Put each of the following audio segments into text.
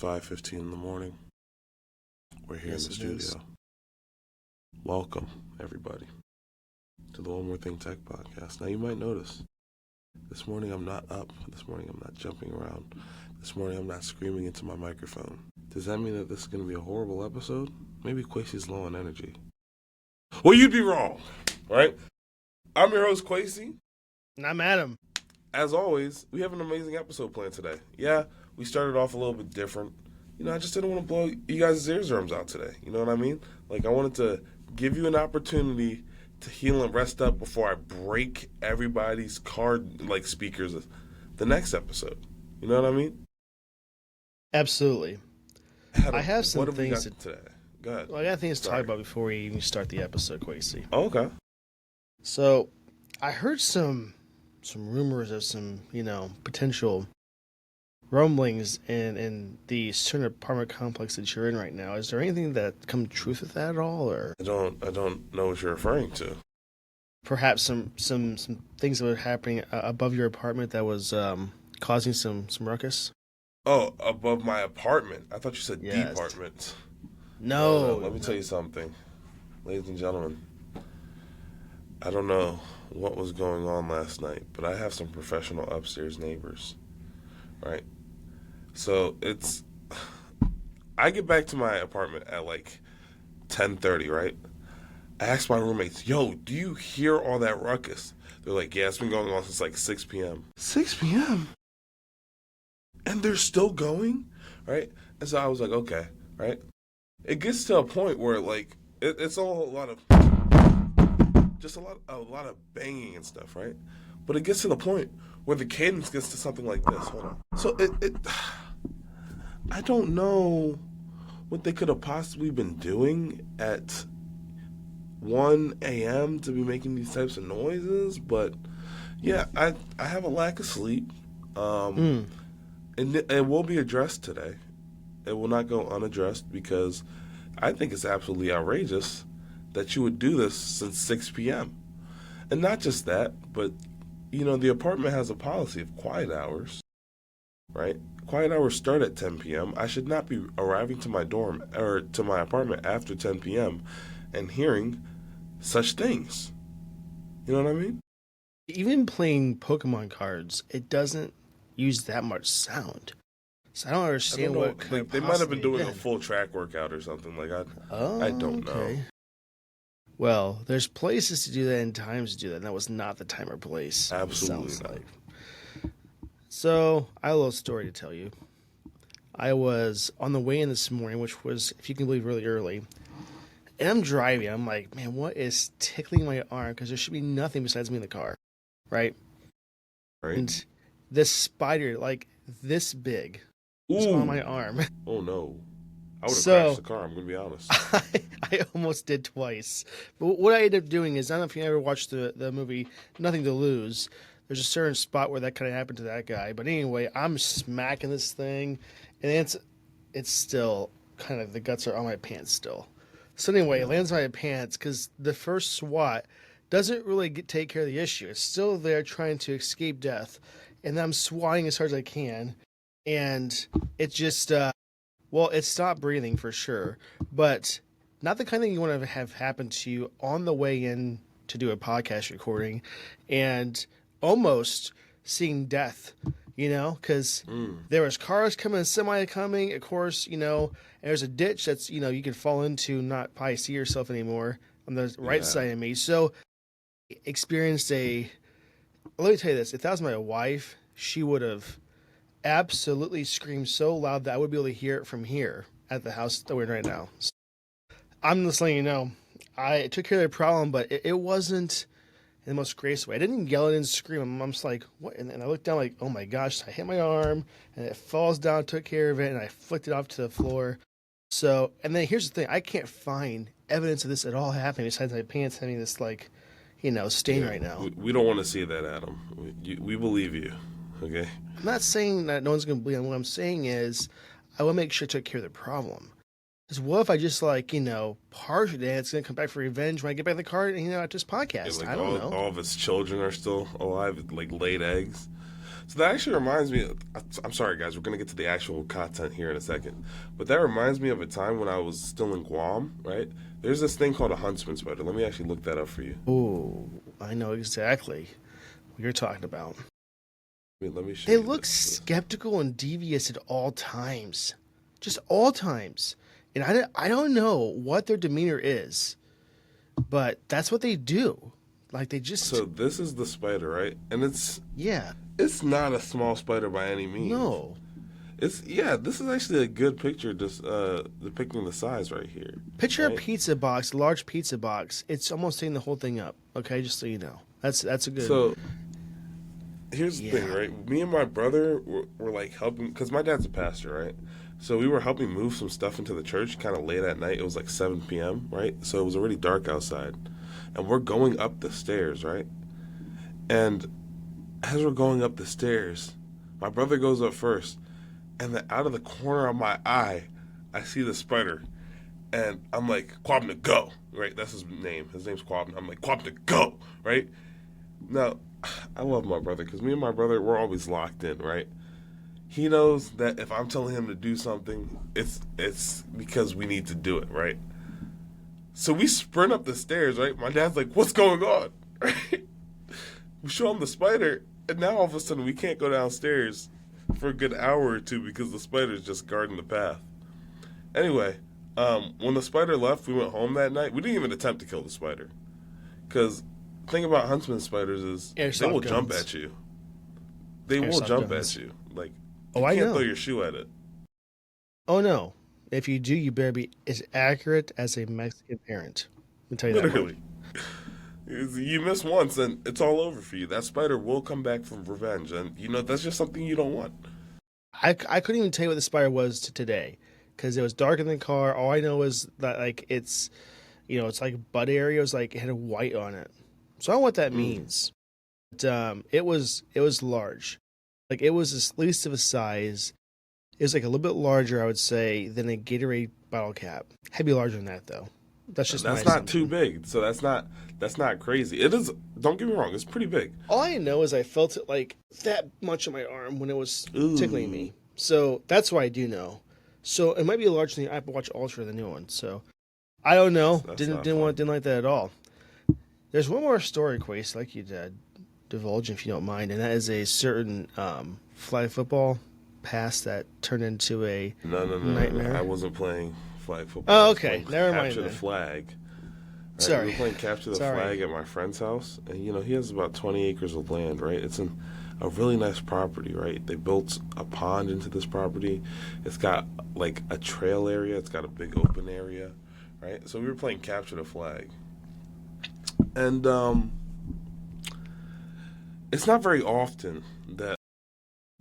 5:15 in the morning. We're here Yes, in the it studio. is. Welcome, everybody, to the One More Thing Tech Podcast. Now, you might notice, this morning I'm not up. This morning I'm not jumping around. This morning I'm not screaming into my microphone. Does that mean that this is going to be a horrible episode? Maybe Quasi's low on energy. Well, you'd be wrong, right? I'm your host, Quasi. And I'm Adam. As always, we have an amazing episode planned today. Yeah, we started off a little bit different. I just didn't want to blow you guys' eardrums out today. You know what I mean? Like, I wanted to give you an opportunity to heal and rest up before I break everybody's speakers the next episode. You know what I mean? Absolutely. Adam, I have some what things we got today. Go ahead. Well, I got things to Sorry. talk about before we even start the episode, Quasi. Oh, okay. So, I heard some rumors of some, potential rumblings in the certain apartment complex that you're in right now. Is there anything that come to truth with that at all, or I don't know what you're referring to. perhaps some things that were happening above your apartment that was causing some ruckus? Oh, above my apartment. I thought you said Yes. department. No. Let me tell you something. Ladies and gentlemen, I don't know what was going on last night, but I have some professional upstairs neighbors, right? So I get back to my apartment at like 10:30, right? I ask my roommates, yo, do you hear all that ruckus? They're like, yeah, it's been going on since like 6 p.m. 6 p.m.? And they're still going, right? And so I was like, okay, right? It gets to a point where like it's all a lot of banging and stuff, right? But it gets to the point where the cadence gets to something like this. Hold on. So I don't know what they could have possibly been doing at 1 a.m. to be making these types of noises, but yeah, I have a lack of sleep. And it will be addressed today. It will not go unaddressed because I think it's absolutely outrageous that you would do this since 6 p.m. And not just that, but, the apartment has a policy of quiet hours, right? Quiet hours start at 10 p.m. I should not be arriving to my dorm or to my apartment after 10 p.m. and hearing such things. You know what I mean? Even playing Pokemon cards, it doesn't use that much sound. So I don't understand what could have they might have been possibly doing a been. full track workout or something like that. Oh, I don't know. Well, there's places to do that and times to do that, and that was not the time or place. Absolutely sounds not. like. So, I have a little story to tell you. I was on the way in this morning, which was, if you can believe, really early. And I'm driving. I'm like, man, what is tickling my arm? Because there should be nothing besides me in the car, right? Right? And this spider, like this big, was on my arm. Oh, no. I would have So- crashed the car, I'm going to be honest. I almost did twice. But what I ended up doing is, I don't know if you ever watched the movie Nothing to Lose. There's a certain spot where that kind of happened to that guy. But anyway, I'm smacking this thing, and it's still kind of, the guts are on my pants still. So anyway, it lands on my pants because the first swat doesn't really take care of the issue. It's still there trying to escape death. And I'm swatting as hard as I can. And it just, it stopped breathing for sure. But not the kind of thing you want to have happen to you on the way in to do a podcast recording. And almost seeing death, because there was cars coming, semi coming, of course, and there's a ditch that's, you can fall into, not probably see yourself anymore on the right side of me. So experienced let me tell you this, if that was my wife, she would have absolutely screamed so loud that I would be able to hear it from here at the house that we're in right now. So I'm just letting you know, I took care of the problem, but it wasn't in the most graceful way. I didn't yell and scream. I'm just like, what? And I looked down like, oh my gosh, I hit my arm and it falls down, took care of it, and I flicked it off to the floor. So, and then here's the thing, I can't find evidence of this at all happening besides my pants having this stain right now. We don't want to see that, Adam. We believe you, okay? I'm not saying that no one's going to believe. What I'm saying is I will make sure to take care of the problem. Because what if I just partially it? It's going to come back for revenge when I get back in the car and, at this podcast. Like I don't know. All of its children are still alive, like laid eggs. So that actually reminds me. I'm sorry, guys. We're gonna get to the actual content here in a second, but that reminds me of a time when I was still in Guam. Right? There's this thing called a huntsman spider. Let me actually look that up for you. Oh, I know exactly what you're talking about. Wait, let me show They you look this. skeptical and devious at all times, just all times. And I don't know what their demeanor is, but that's what they do. Like they just, So this is the spider, right? And yeah, it's not a small spider by any means. no. It's yeah. This is actually a good picture, just depicting the size right here. Picture a Right. pizza box, a large pizza box. It's almost taking the whole thing up. Okay, just so you know. That's a good. So here's the thing, Yeah. right? Me and my brother were like helping because my dad's a pastor, right? So we were helping move some stuff into the church kind of late at night. It was like 7 p.m., right? So it was already dark outside. And we're going up the stairs, right? And as we're going up the stairs, my brother goes up first. And then out of the corner of my eye, I see the spider. And I'm like, Quabna, go, right? That's his name. His name's Quabna. I'm like, Quabna, go, right? Now, I love my brother because me and my brother, we're always locked in, right? He knows that if I'm telling him to do something, it's because we need to do it, right? So we sprint up the stairs, right? My dad's like, "What's going on?" Right? We show him the spider, and now all of a sudden we can't go downstairs for a good hour or two because the spider's just guarding the path. Anyway, when the spider left, we went home that night. We didn't even attempt to kill the spider because the thing about huntsman spiders is they Airsoft will jump guns. at you. They will Airsoft jump guns. at you. Like Oh, you I can't know. throw your shoe at it. Oh no. If you do, you better be as accurate as a Mexican parent. I'll tell you that much. Literally. You miss once and it's all over for you. That spider will come back for revenge, and that's just something you don't want. I couldn't even tell you what the spider was today because it was dark in the car. All I know is that like it's like butt area. It was like it had a white on it. So I don't know what that Mm. means. But it was large. Like it was at least of a size. It was like a little bit larger, I would say, than a Gatorade bottle cap. Had to be larger than that though. That's just my That's not too assumption. big, so that's not crazy. It is. Don't get me wrong; it's pretty big. All I know is I felt it like that much on my arm when it was tickling Ooh, me. So that's what I do know. So it might be larger than the Apple Watch Ultra, the new one. So I don't know. that's Didn't not didn't want fun. didn't like that at all. There's one more story, Quace, like you did, divulge if you don't mind, and that is a certain flag football pass that turned into a No, no, no, no, no. I nightmare. wasn't playing flag football. I Oh, was okay. playing Never mind capture the then. flag. Right, we were Sorry. playing capture the Sorry. flag at my friend's house, and he has about 20 acres of land. Right, it's a really nice property. Right, they built a pond into this property. It's got like a trail area. It's got a big open area. Right, so we were playing capture the flag, and it's not very often that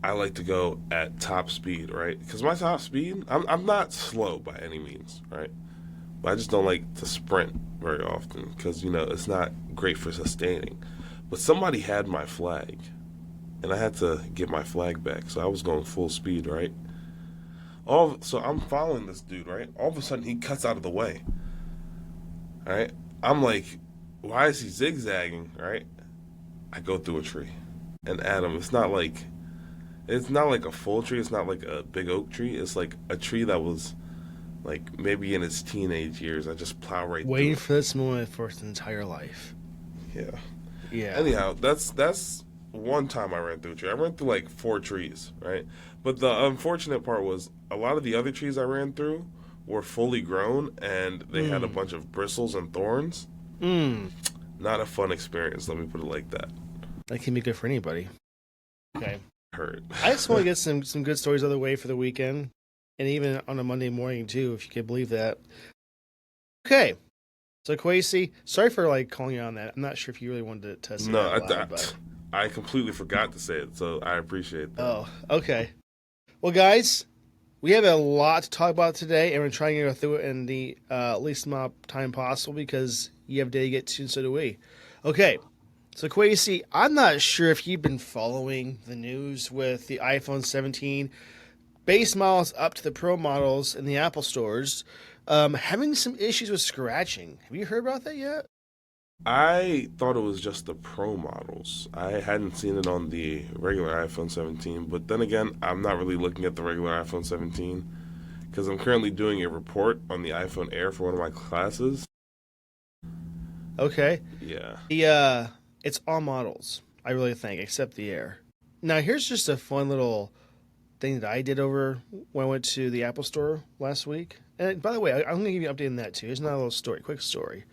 I like to go at top speed. Right, because my top speed, I'm not slow by any means. Right. But I just don't like to sprint very often because it's not great for sustaining. But somebody had my flag, and I had to get my flag back, so I was going full speed, right? So I'm following this dude, right? All of a sudden he cuts out of the way, right? I'm like, why is he zigzagging, right? I go through a tree, and Adam, it's not like a full tree. It's not like a big oak tree. It's like a tree that was like maybe in its teenage years. I just plow right through Waiting it. for this moment for its entire life. Yeah. Yeah. Anyhow, that's one time I ran through a tree. I ran through like four trees, right? But the unfortunate part was a lot of the other trees I ran through were fully grown and they had a Mm. bunch of bristles and thorns. Mm. Not a fun experience, let me put it like that. That can be good for anybody. Okay. Hurt. I just want to get some good stories out of the way for the weekend, and even on a Monday morning too, if you can believe that. Okay, so Quasi, sorry for like calling you on that. I'm not sure if you really wanted to say No, that out loud, but I completely forgot to say it, so I appreciate that. oh, okay. Well, guys, we have a lot to talk about today, and we're trying to go through it in the least amount of time possible because you have a day to get to, and so do we. Okay, so Quasi, I'm not sure if you've been following the news with the iPhone 17 base models up to the Pro models in the Apple stores having some issues with scratching. Have you heard about that yet? I thought it was just the Pro models. I hadn't seen it on the regular iPhone 17, but then again, I'm not really looking at the regular iPhone 17 because I'm currently doing a report on the iPhone Air for one of my classes. Okay. Yeah. It's all models, I really think, except the Air. Now, here's just a fun little thing that I did over when I went to the Apple Store last week. And by the way, I'm going to give you an update on that too. It's not a little story, quick story.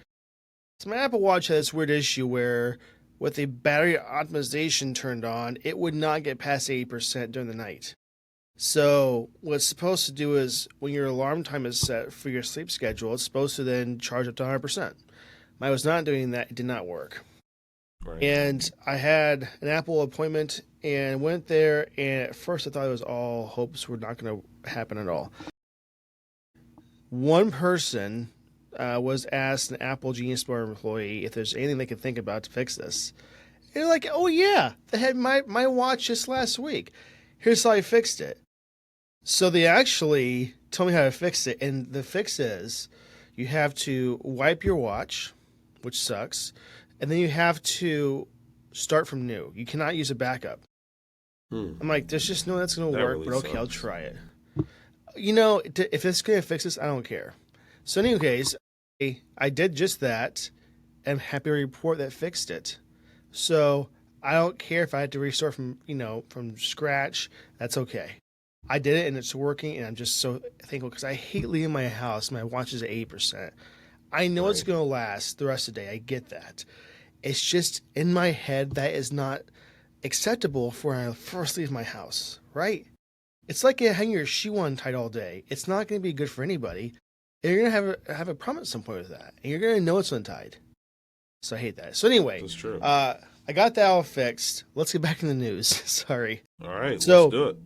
So my Apple Watch had this weird issue where, with the battery optimization turned on, it would not get past 80% during the night. So what it's supposed to do is, when your alarm time is set for your sleep schedule, it's supposed to then charge up to 100%. I was not doing that; it did not work. Right. And I had an Apple appointment and went there. And at first, I thought it was all hopes were not going to happen at all. One person was asked, an Apple Genius Bar employee, if there's anything they could think about to fix this. And they're like, "Oh yeah, they had my watch just last week. Here's how I fixed it." So they actually told me how to fix it, and the fix is you have to wipe your watch, which sucks, and then you have to start from new. You cannot use a backup. I'm like, there's just no way that's going to That work, really but okay, sucks. I'll try it. If it's going to fix this, I don't care. So, in any case, I did just that. I'm happy to report that fixed it. So, I don't care if I had to restart from scratch. That's okay. I did it and it's working, and I'm just so thankful because I hate leaving my house. My watch is at 80%. I know it's Right. going to last the rest of the day. I get that. It's just in my head that is not acceptable for when I first leave my house, right? It's like hanging your shoe on tight all day. It's not going to be good for anybody. And you're going to have a problem at some point with that. And you're going to know it's untied. So I hate that. So anyway, That's true. I got that all fixed. Let's get back in the news. Sorry. All right, let's So do it.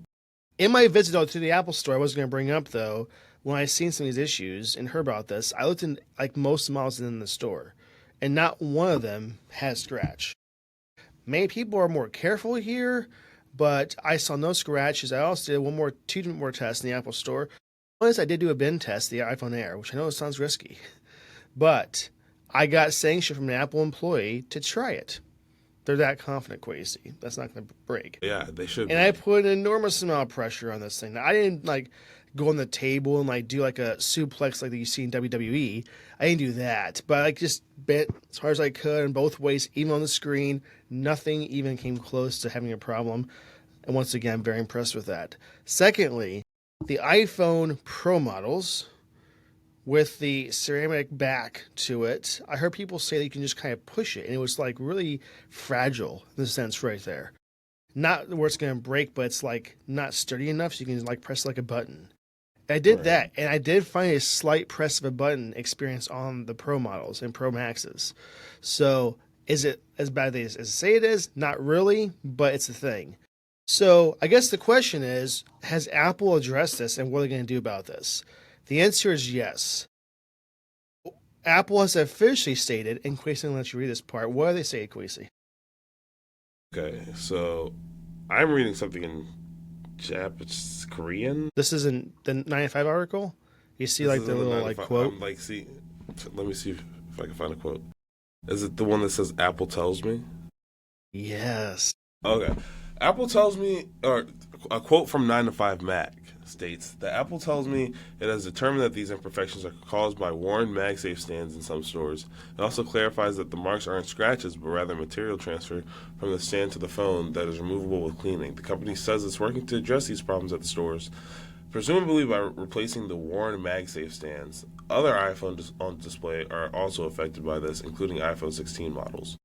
in my visit to the Apple Store, I was going to bring up though, when I seen some of these issues and heard about this, I looked in like most models in the store, and not one of them has scratch. Many people are more careful here, but I saw no scratches. I also did two more tests in the Apple Store. One is I did do a bin test, the iPhone Air, which I know sounds risky, but I got sanctioned from an Apple employee to try it. They're that confident, Quasey. That's not going to break. Yeah, they should And be. I put an enormous amount of pressure on this thing. Now, I didn't like go on the table and like do like a suplex like that you see in WWE. I didn't do that, but I like just bent as hard as I could in both ways, even on the screen. Nothing even came close to having a problem. And once again, I'm very impressed with that. Secondly, the iPhone Pro models with the ceramic back to it, I heard people say that you can just kind of push it, and it was like really fragile in the sense right there. Not where it's going to break, but it's like not sturdy enough, so you can like press like a button. I did Right. that, and I did find a slight press of a button experience on the Pro models and Pro Maxes. So is it as bad as I say it is? Not really, but it's a thing. So I guess the question is, has Apple addressed this, and what are they going to do about this? The answer is yes. Apple has officially stated, and Quasi will let you read this part. What do they say, Quasi? Okay, so I'm reading something in Japanese, Korean. This is in the 95 article. You see, This like is the in the little like 95. quote. I'm like, see, let me see if I can find a quote. Is it the one that says "Apple tells me"? Yes. Okay. Apple tells me, or a quote from 9 to 5 Mac states that Apple tells me it has determined that these imperfections are caused by worn MagSafe stands in some stores. It also clarifies that the marks aren't scratches, but rather material transfer from the stand to the phone that is removable with cleaning. The company says it's working to address these problems at the stores, presumably by replacing the worn MagSafe stands. Other iPhones on display are also affected by this, including iPhone 16 models.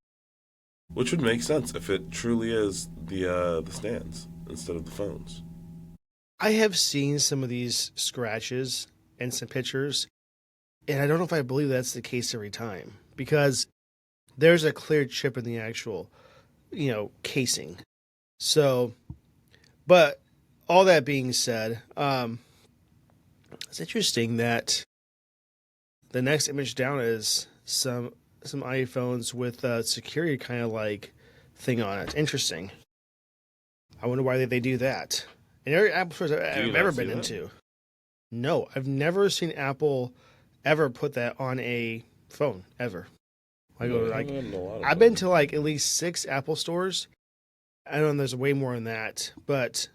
Which would make sense if it truly is the stands instead of the phones. I have seen some of these scratches and some pictures, and I don't know if I believe that's the case every time because there's a clear chip in the actual, casing. So, but all that being said, it's interesting that the next image down is some iPhones with a security kind of like thing on it. Interesting. I wonder why they do that. And every Apple stores Do you I've not ever see been that? into. No, I've never seen Apple ever put that on a phone ever. I Yeah, go I to like, haven't gotten a lot of I've been them. to like at least 6 Apple stores. I don't know. There's way more than that, but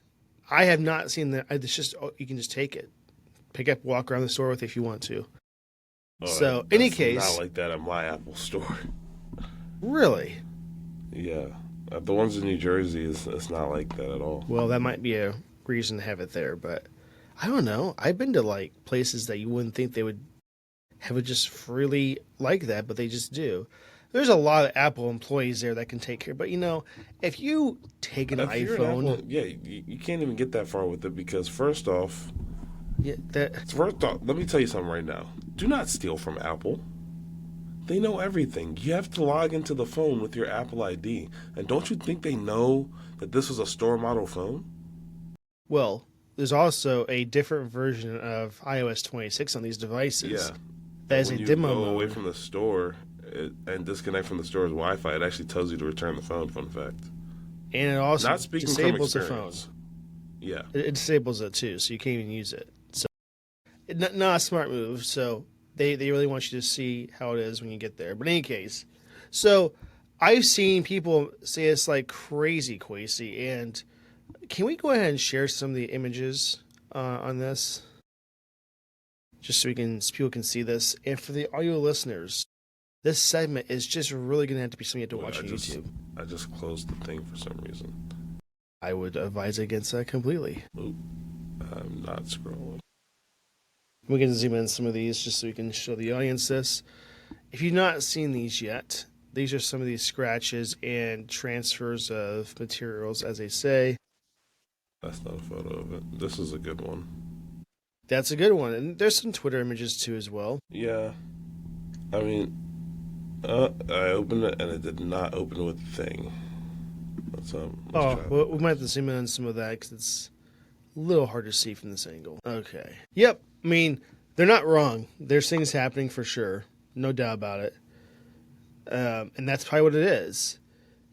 I have not seen that. It's just you can just take it, pick up, walk around the store with it if you want to. Oh, So, any that's not case, like that at my Apple store. really, Yeah, the ones in New Jersey is it's not like that at all. well, that might be a reason to have it there, but I don't know. I've been to like places that you wouldn't think they would have it just freely like that, but they just do. There's a lot of Apple employees there that can take care. But if you take an If you're an iPhone, Apple, yeah, you can't even get that far with it because yeah, that first off, let me tell you something right now. Do not steal from Apple. They know everything. You have to log into the phone with your Apple ID, and don't you think they know that this was a store model phone? well, there's also a different version of iOS 26 on these devices. Yeah, That and is when a you demo go away mode, from the store and disconnect from the store's Wi-Fi, it actually tells you to return the phone. Fun fact. and it also Not speaking from disables the phone. experience. Yeah. It disables it too, so you can't even use it. So, not a smart move. So they really want you to see how it is when you get there. But in any case, so I've seen people say it's like crazy, Quasi. And can we go ahead and share some of the images on this, just so people can see this? And for the audio listeners, this segment is just really going to have to be something you have to Wait, watch on YouTube. I just closed the thing for some reason. I would advise against that completely. Oop, I'm not scrolling. We can zoom in some of these just so we can show the audience this. If you've not seen these yet, these are some of these scratches and transfers of materials, as they say. That's not a photo of it. This is a good one. That's a good one. And there's some Twitter images too as well. Yeah. I mean, I opened it and it did not open with the thing. Let's try Well, we might have to zoom in on some of that because it's a little hard to see from this angle. Okay. Yep. I mean, they're not wrong. There's things happening for sure. No doubt about it. And that's probably what it is.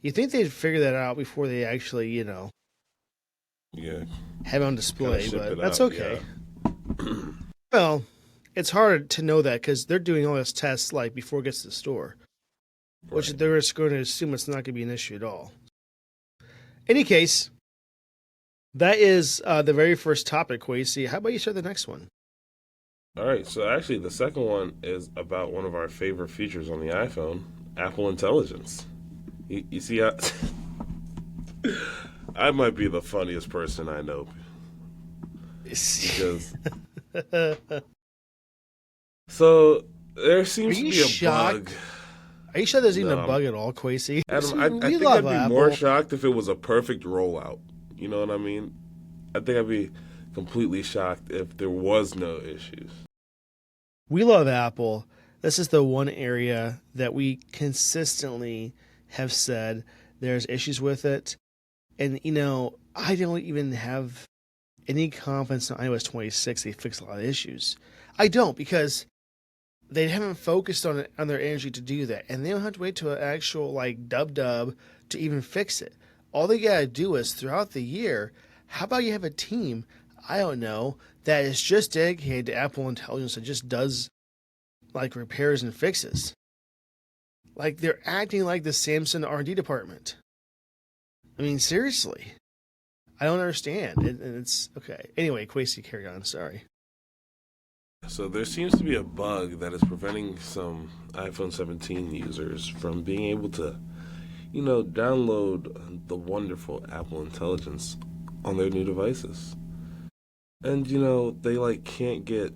You think they'd figure that out before they actually, Yeah. have it on Kinda display, ship but it that's out, okay. yeah. Well, it's hard to know that because they're doing all this tests like before it gets to the store, which Right. they're just going to assume it's not going to be an issue at all. Any case, that is the very first topic, Quasi. How about you start the next one? All right. So actually, the second one is about one of our favorite features on the iPhone, Apple Intelligence. You see how I might be the funniest person I know because so there seems to you be a shocked? bug. Are you sure there's even No, a bug at all, Quasi? Adam, We I think love I'd be Apple. more shocked if it was a perfect rollout. You know what I mean? I think I'd be completely shocked if there was no issues. We love Apple. This is the one area that we consistently have said there's issues with it. And, I don't even have any confidence in iOS 26 they fix a lot of issues. I don't, because they haven't focused on it, on their energy to do that. And they don't have to wait to an actual, dub to even fix it. All they got to do is throughout the year, how about you have a team, I don't know, that is just dedicated to Apple Intelligence that just does repairs and fixes. They're acting like the Samsung R&D department. I mean, seriously. I don't understand. And it's okay. Anyway, Quasi, carry on. Sorry. So there seems to be a bug that is preventing some iPhone 17 users from being able to, download the wonderful Apple Intelligence on their new devices. And they can't get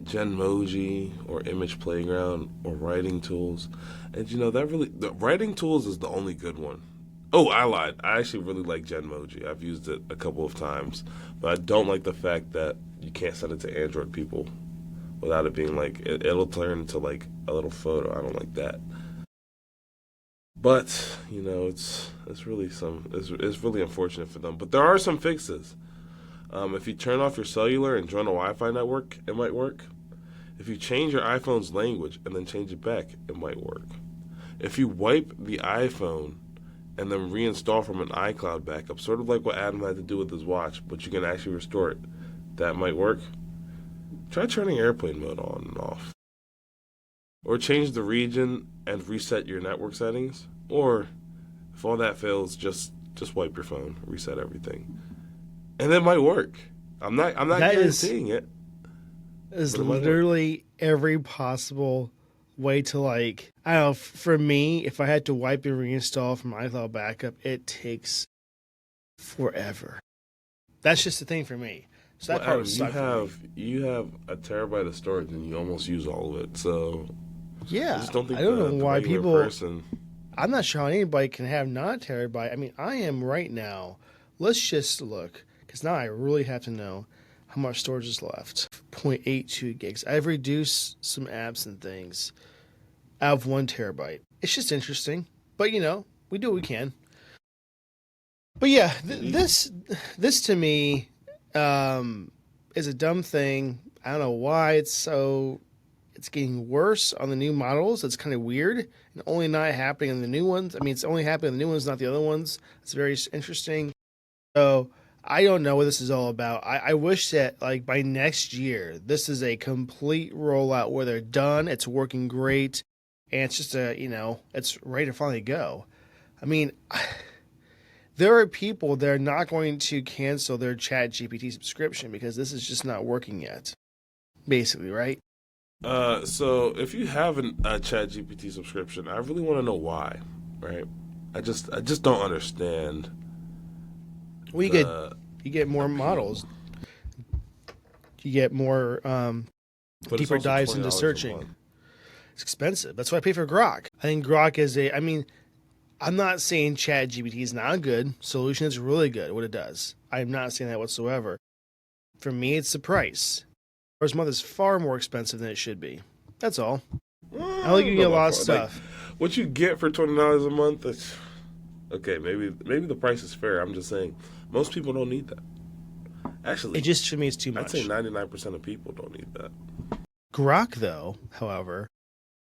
Genmoji or Image Playground or Writing Tools. And the Writing Tools is the only good one. Oh, I lied. I actually really like Genmoji. I've used it a couple of times, but I don't like the fact that you can't send it to Android people without it being it'll turn into a little photo. I don't like that. But it's really it's really unfortunate for them. But there are some fixes. If you turn off your cellular and join a Wi-Fi network, it might work. If you change your iPhone's language and then change it back, it might work. If you wipe the iPhone and then reinstall from an iCloud backup, sort of like what Adam had to do with his watch, but you can actually restore it, that might work. Try turning airplane mode on and off. Or change the region and reset your network settings. Or if all that fails, just wipe your phone, reset everything, and it might work. I'm not That guaranteeing it, is but it might work. literally every possible way to like. I don't know. For me, if I had to wipe and reinstall from iCloud backup, it takes forever. That's just the thing for me. So Well, that part would Adam, you suck for me. have you have a terabyte of storage and you almost use all of it. So I Yeah, just don't I think don't know the why regular people. person. I'm not sure how anybody can have not a terabyte. I mean, I am right now. Let's just look, because now I really have to know how much storage is left. 0.82 gigs. I've reduced some apps and things out of 1 terabyte. It's just interesting, but we do what we can. But yeah, Indeed. this to me is a dumb thing. I don't know why it's getting worse on the new models. It's kind of weird and only not happening on the new ones. I mean, it's only happening on the new ones, not the other ones. It's very interesting. So I don't know what this is all about. I wish that like by next year, this is a complete rollout where they're done. It's working great, and it's just it's ready to finally go. I mean, there are people that are not going to cancel their Chat GPT subscription because this is just not working yet. Basically, right? So if you have a Chat GPT subscription, I really want to know why, right? I just don't understand Well, the you get more appeal. models, you get more But it's deeper also dives into $20 a searching. month. It's expensive. That's why I pay for Grok. I think Grok is a. I mean, I'm not saying Chat GPT is not a good solution. It's really good at what it does. I'm not saying that whatsoever. For me, it's the price. First month is far more expensive than it should be. That's all. I I don't think you don't get know a lot about of like stuff. what you get for $20 a month. That's okay. Maybe the price is fair. I'm just saying most people don't need that. It Actually, just to me, it's too I'd say much. 99% of people don't need that. Grok, though, however,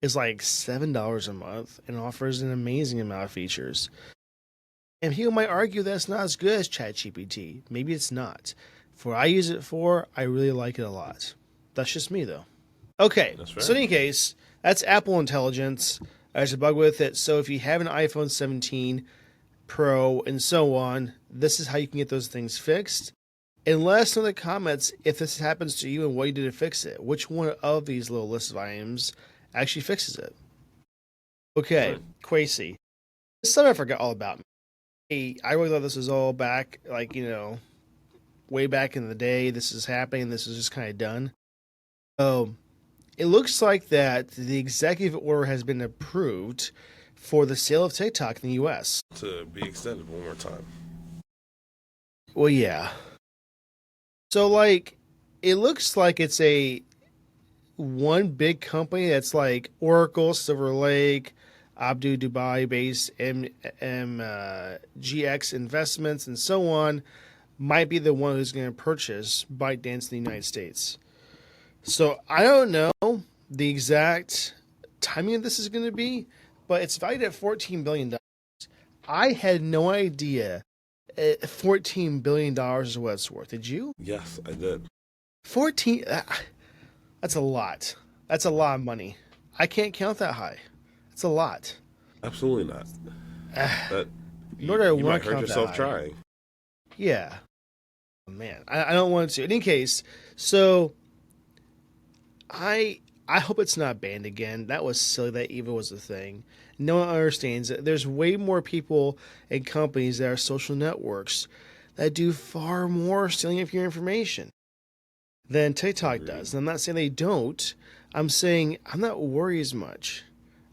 is like $7 a month and offers an amazing amount of features. And people might argue that's not as good as ChatGPT. Maybe it's not. For what I use it for, I really like it a lot. That's just me, though. Okay, That's so in fair. any case, that's Apple Intelligence. There's a bug with it. So if you have an iPhone 17 Pro and so on, this is how you can get those things fixed. And let us know in the comments if this happens to you and what you did to fix it. Which one of these little list of items actually fixes it? Okay, Sure. Quasi. This stuff I forgot all about. Hey, I really thought this was all back, like, way back in the day. This is happening. This is just kind of done. Oh, it looks like that the executive order has been approved for the sale of TikTok in the U.S. To be extended one more time. Well, yeah. So, like, it looks like it's a one big company that's like Oracle, Silver Lake, Abdu Dubai based GX investments, and so on, might be the one who's going to purchase ByteDance in the United States. So I don't know the exact timing of this is going to be, but it's valued at $14 billion. I had no idea $14 billion is what it's worth. Did you? Yes, I did. 14. That's a lot. That's a lot of money. I can't count that high. It's a lot. Absolutely not. That Nor you, do I you might want to hurt count that yourself high. trying. Yeah. Man, I don't want to. In any case, so I hope it's not banned again. That was silly that even was a thing. No one understands that there's way more people and companies that are social networks that do far more stealing of your information than TikTok Agreed. does. And I'm not saying they don't. I'm saying I'm not worried as much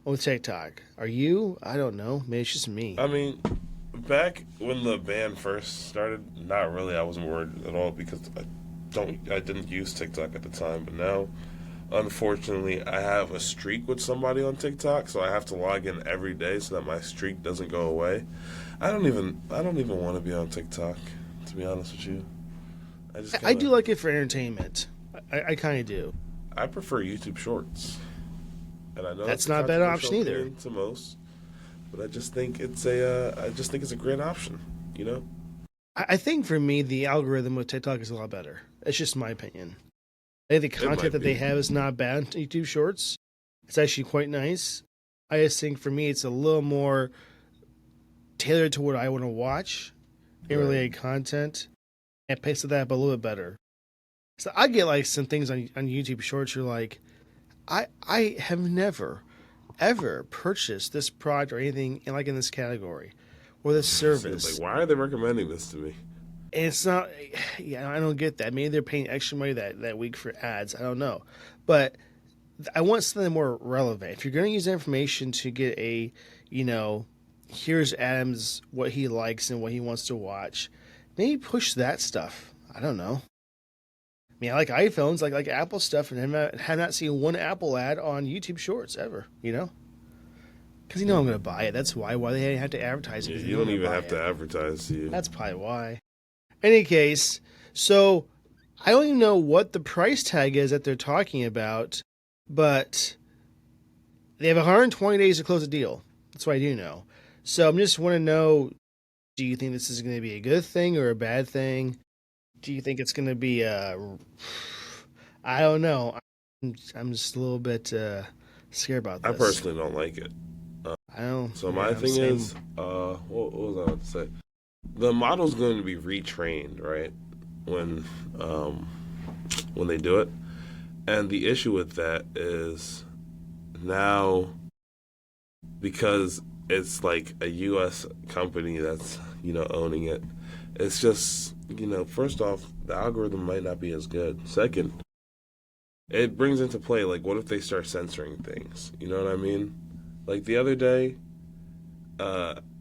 with TikTok. Are you? I don't know. Maybe it's just me. I mean, back when the ban first started, not really. I wasn't worried at all because I didn't use TikTok at the time. But now, unfortunately, I have a streak with somebody on TikTok, so I have to log in every day so that my streak doesn't go away. I don't even want to be on TikTok, to be honest with you. I just I kind do of like it for entertainment. I kind of do. I prefer YouTube Shorts, and I know that's That's a not a bad controversial option either. opinion to most, but I just think it's a great option. You know. I think for me, the algorithm with TikTok is a lot better. It's just my opinion. I think the It content might that they be. have is not bad on YouTube Shorts. It's actually quite nice. I just think for me, it's a little more tailored to what I want to watch and Right. related content, and picks that up a little bit better. So I get like some things on YouTube Shorts. You're like, I have never ever purchased this product or anything in this category or this So it's service. like, why are they recommending this to me? And it's not, yeah, I don't get that. Maybe they're paying extra money that week for ads. I don't know, but I want something more relevant. If you're going to use information to get you know, here's Adam's what he likes and what he wants to watch, maybe push that stuff. I don't know. I mean, I like iPhones, like Apple stuff, and have not seen one Apple ad on YouTube Shorts ever. You know, because I'm going to buy it. That's why they have to advertise it. Yeah, 'Cause you know don't I'm even gonna have buy to it. advertise to you. That's probably why. Any case, so I don't even know what the price tag is that they're talking about, but they have 120 days to close a deal. That's what I do know. So I'm just want to know: do you think this is going to be a good thing or a bad thing? Do you think it's going to be a? I don't know. I'm just a little bit scared about I this. personally don't like it. I don't. So Yeah, my thing same. is, what was I about to say? The model's going to be retrained, right? When when they do it, and the issue with that is now because it's like a U.S. company that's owning it. It's just first off, the algorithm might not be as good. Second, it brings into play like what if they start censoring things? You know what I mean? Like the other day,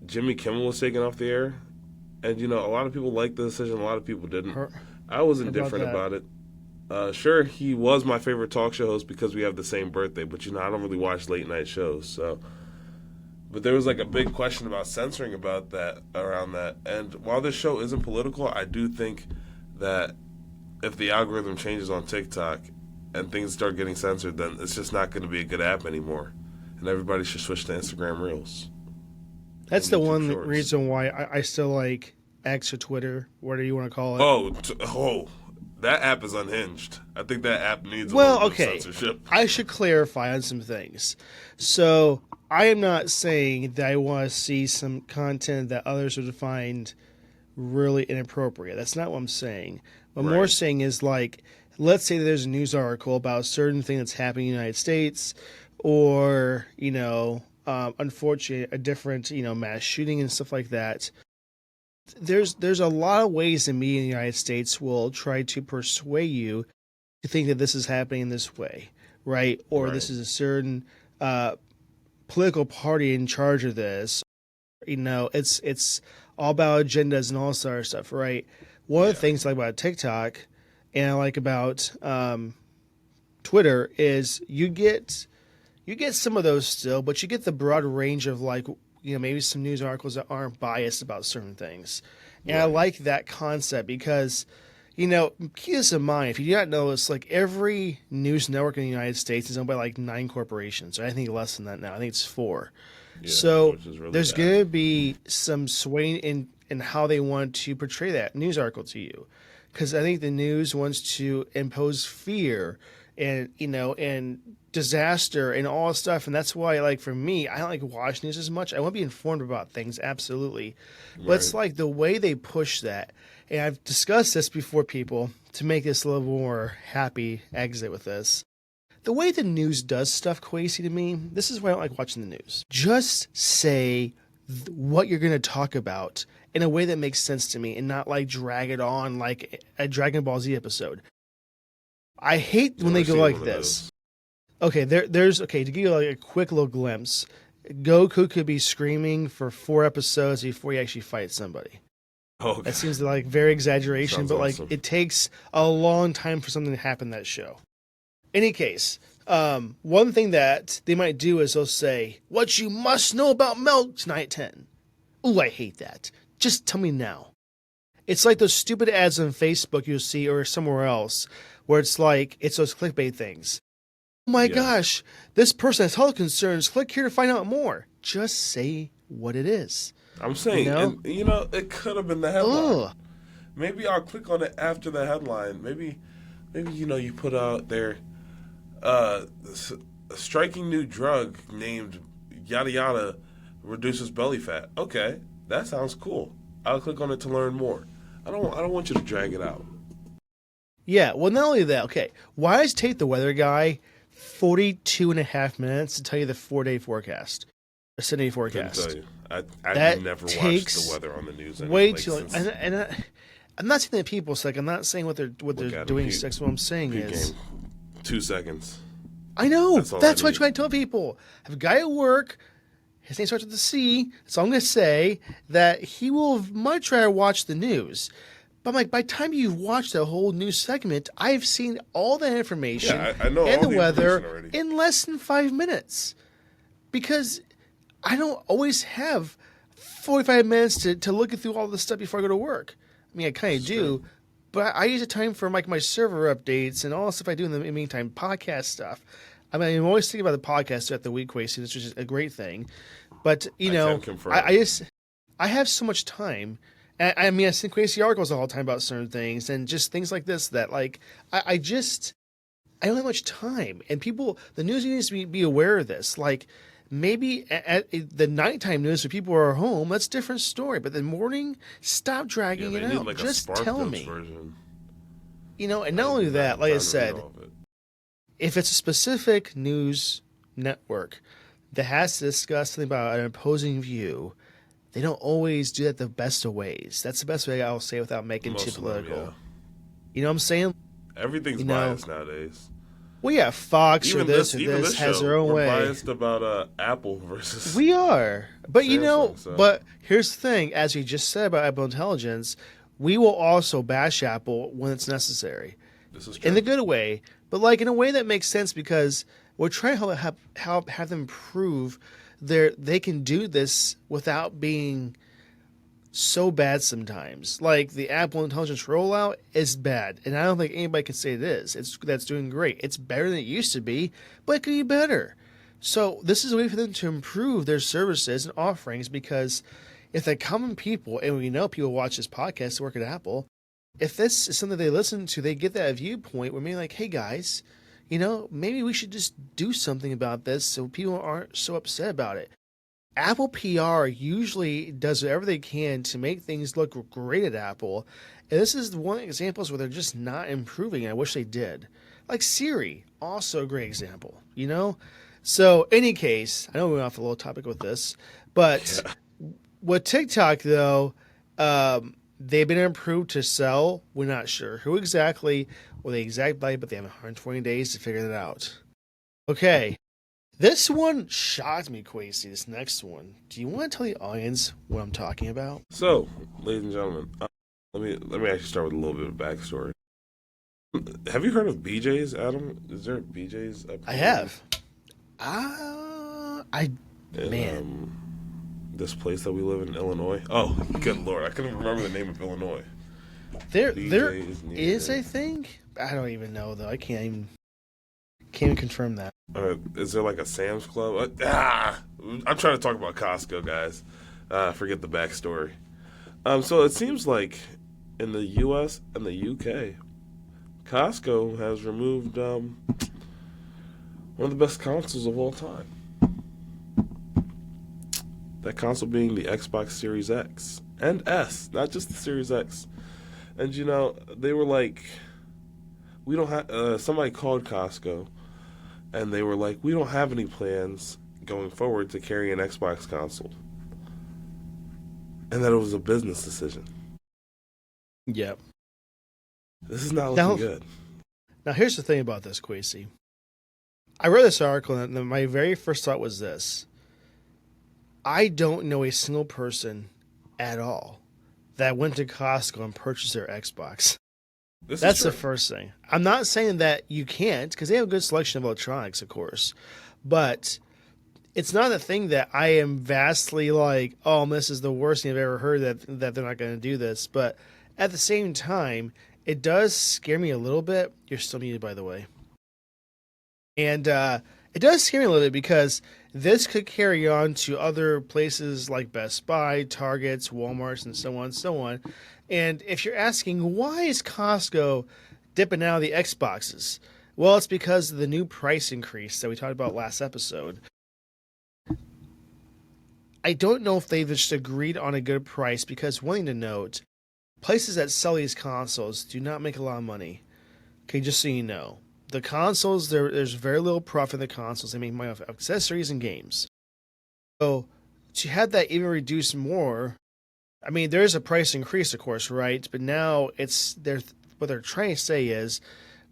Jimmy Kimmel was taken off the air, and a lot of people liked the decision, a lot of people didn't. Heard I was about indifferent that. about it. Sure, he was my favorite talk show host because we have the same birthday, but I don't really watch late night shows, so. But there was like a big question about censoring about that around that, and while this show isn't political, I do think that if the algorithm changes on TikTok and things start getting censored, then it's just not going to be a good app anymore, and everybody should switch to Instagram Reels That's and the YouTube one Shorts. reason why I still like X or Twitter, whatever you want to call it. Oh, that app is unhinged. I think that app needs a little Well, bit of okay. censorship. I should clarify on some things. So, I am not saying that I want to see some content that others would find really inappropriate. That's not what I'm saying. What I'm more Right, saying is like, let's say there's a news article about a certain thing that's happening in the United States, or unfortunately, a different mass shooting and stuff like that. There's a lot of ways the media in the United States will try to persuade you to think that this is happening in this way, right? Or right, this is a certain uh, political party in charge of this. It's all about agendas and all this other stuff, right? One of the yeah, things I like about TikTok and I like about Twitter is you get some of those still, but you get the broad range of like maybe some news articles that aren't biased about certain things, and I right, like that concept because keep this in mind. If you do not know, it's like every news network in the United States is owned by like 9 corporations, or I think less than that now. I think it's 4. yeah, So which is really there's bad. going to be some swaying in how they want to portray that news article to you, because I think the news wants to impose fear and and disaster and all this stuff, and that's why like for me, I don't like watch news as much. I want to be informed about things, absolutely, but it's Right, like the way they push that, and I've discussed this before, people, to make this a little more happy exit with this. The way the news does stuff, Quasi, to me, this is why I don't like watching the news. Just say what you're going to talk about in a way that makes sense to me and not like drag it on like a Dragon Ball Z episode. I hate when never they go seen like one of this. those. Okay, there's okay to give you like a quick little glimpse. Goku could be screaming for 4 episodes before he actually fights somebody. Oh, That God. seems like very exaggeration, Sounds but like awesome. it takes a long time for something to happen in that show. Any case, one thing that they might do is they'll say, "What you must know about milk tonight 10." Ooh, I hate that. Just tell me now. It's like those stupid ads on Facebook you'll see or somewhere else where it's like it's those clickbait things. Oh my Yes, gosh, this person has health concerns. Click here to find out more. Just say what it is. I'm You saying, know? and it could have been the headline. Ugh. Maybe I'll click on it after the headline. Maybe you put out there, uh, a striking new drug named yada yada reduces belly fat. Okay, that sounds cool. I'll click on it to learn more. I don't want you to drag it out. Yeah, well, not only that, okay, why does it take the weather guy 42 and a half minutes to tell you the 4-day forecast, a 7-day Couldn't tell forecast? you. I've That never watched the takes weather on the news. way Like too long. since I'm not saying that people suck. I'm not saying what they're look at doing him. sucks. What I'm saying Peak is, game, 2 seconds. I know. That's all That's I what I need. try to tell people. I have a guy at work. His name starts with a C. So I'm going to say that he will much rather watch the news. But I'm like, by the time you've watched the whole news segment, I've seen all that information Yeah, I know and all the the weather information already. in less than 5 minutes. Because I don't always have 45 minutes to look through all this stuff before I go to work. I mean, I kind of do, but I use the time for like my server updates and all the stuff I do in the meantime, podcast stuff. I mean, I'm always thinking about the podcast throughout the week, which is a great thing. But you I know, can confirm. I have so much time. I mean, I see crazy articles all the time about certain things and just things like this that like I I don't have much time, and people, the news needs to be aware of this. Like maybe at the nighttime news when people are home, that's a different story. But the morning, stop Yeah, dragging it they need out. like a Just Spark tell Notes me. version. You know, and I not don't only do that, I'm like I trying to read said, all of it. if it's a specific news network that has to discuss something about an opposing view, they don't always do that the best of ways. That's the best way I'll say without making too Most of them, political. yeah. You know what I'm saying? Everything's You know, biased nowadays. well, yeah, Fox or Even this this has show, their own we're way. biased about Apple versus We are. But you know, Samsung. So but here's the thing, as you just said about Apple Intelligence, we will also bash Apple when it's necessary. this is In true. the good way, but like in a way that makes sense because we're trying to have them prove they can do this without being so bad sometimes. Like the Apple Intelligence rollout is bad, and I don't think anybody can say it is. That's doing great. It's better than it used to be, but it could be better. So this is a way for them to improve their services and offerings because if the common people, and we know people watch this podcast to work at Apple, if this is something they listen to, they get that viewpoint where maybe like, hey guys, you know, maybe we should just do something about this so people aren't so upset about it. Apple PR usually does whatever they can to make things look great at Apple. And this is one of the examples where they're just not improving. I wish they did. Like Siri, also a great example, you know? So, any case, I know we went off a little topic with this, but with TikTok, though, they've been improved to sell. We're not sure who exactly or the exact value, but they have 120 days to figure that out. Okay, this one shocked me, Quasi. This next one. Do you want to tell the audience what I'm talking about? So, ladies and gentlemen, let me actually start with a little bit of backstory. Have you heard of BJ's, Adam? Is there BJ's up I here? have. I In, man, this place that we live in Illinois. Oh, good lord, I couldn't remember the name of Illinois. there BJ's near is there. a thing. I don't even know though. I can't even confirm that. Is there like a Sam's Club? I'm trying to talk about Costco, guys. Forget the backstory. So it seems like in the U.S. and the U.K., Costco has removed one of the best consoles of all time. That console being the Xbox Series X and S, not just the Series X. And you know, they were like, we don't have. Somebody called Costco, and they were like, we don't have any plans going forward to carry an Xbox console, and that it was a business decision. Yep. This is not Now, looking good. now here's the thing about this, Quasi. I read this article, and my very first thought was this: I don't know a single person at all that went to Costco and purchased their Xbox. This That's is the true. first thing. I'm not saying that you can't, because they have a good selection of electronics, of course. But it's not a thing that I am vastly like, oh, this is the worst thing I've ever heard that they're not going to do this. But at the same time, it does scare me a little bit. You're still muted, by the way. And it does scare me a little bit because this could carry on to other places like Best Buy, Targets, Walmarts, and so on and so on. And if you're asking, why is Costco dipping out of the Xboxes? Well, it's because of the new price increase that we talked about last episode. I don't know if they've just agreed on a good price because one thing to note, places that sell these consoles do not make a lot of money. Okay, just so you know. The consoles, there's very little profit in the consoles. They make money off accessories and games. So to have that even reduced more, I mean, there is a price increase, of course, right? But now what they're trying to say is